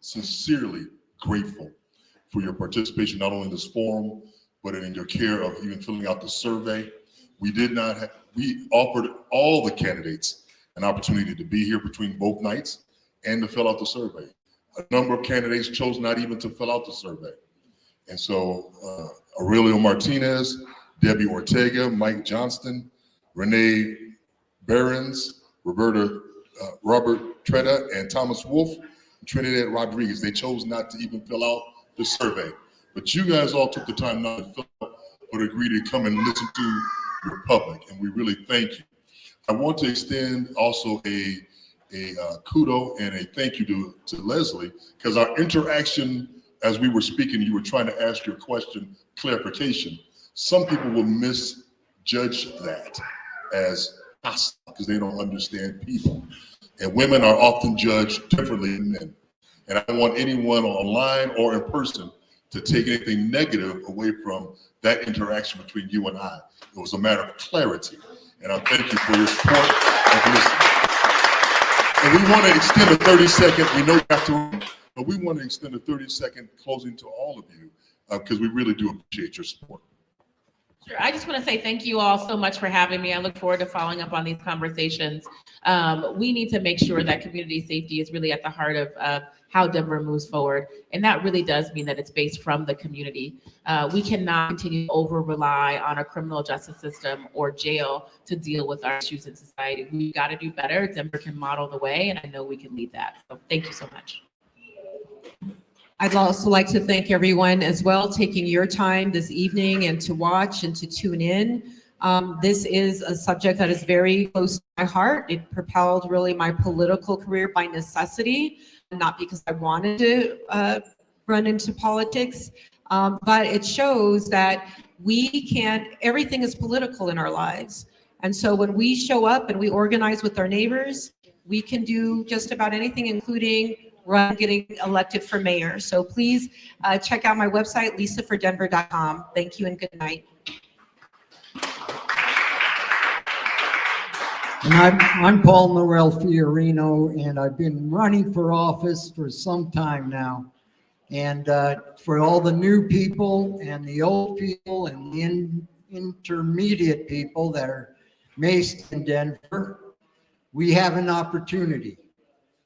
sincerely grateful for your participation, not only in this forum, but in your care of even filling out the survey. We offered all the candidates an opportunity to be here between both nights and to fill out the survey. A number of candidates chose not even to fill out the survey. And so Aurelio Martinez, Debbie Ortega, Mike Johnston, Renee Behrens, Robert Tretta, and Thomas Wolf, and Trinidad Rodriguez, they chose not to even fill out the survey. But you guys all took the time not to fill out, but agreed to come and listen to your public, and we really thank you. I want to extend also a kudo and a thank you to Leslie, because our interaction as we were speaking, you were trying to ask your question, clarification. Some people will misjudge that as hostile because they don't understand people. And women are often judged differently than men. And I don't want anyone online or in person to take anything negative away from that interaction between you and I. It was a matter of clarity. And I thank you for your support and for listening. And we want to extend a 30-second, we know you have to, but we want to extend a 30-second closing to all of you because we really do appreciate your support.
Sure. I just want to say thank you all so much for having me. I look forward to following up on these conversations. We need to make sure that community safety is really at the heart of how Denver moves forward. And that really does mean that it's based from the community. We cannot continue to over-rely on a criminal justice system or jail to deal with our issues in society. We've got to do better. Denver can model the way, and I know we can lead that. So thank you so much.
I'd also like to thank everyone as well, taking your time this evening and to watch and to tune in. This is a subject that is very close to my heart. It propelled really my political career by necessity, not because I wanted to run into politics. But it shows that we can't, everything is political in our lives. And so when we show up and we organize with our neighbors, we can do just about anything, including getting elected for mayor. So please check out my website, lisafordenver.com. Thank you and good night.
And I'm Paul Mayoral Fiorino, and I've been running for office for some time now. And for all the new people and the old people and the intermediate people that are based in Denver, we have an opportunity.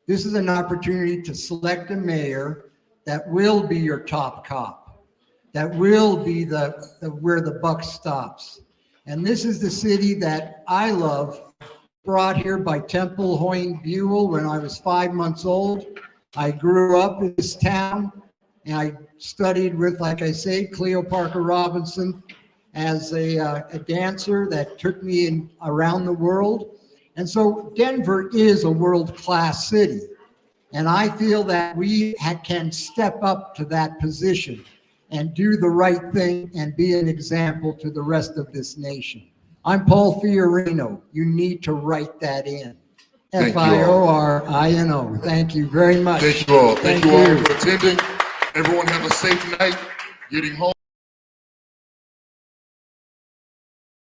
This is an opportunity to select a mayor that will be your top cop, that will be where the buck stops. And this is the city that I love, brought here by Temple Hoyne Buell when I was 5 months old. I grew up in this town, and I studied with, like I say, Cleo Parker Robinson as a dancer that took me around the world. And so Denver is a world-class city. And I feel that we can step up to that position and do the right thing and be an example to the rest of this nation. I'm Paul Fiorino. You need to write that in.
Thank you all.
Fiorino. Thank you very much.
Thank you all. Thank you all
you.
for attending. Everyone have a safe night getting home.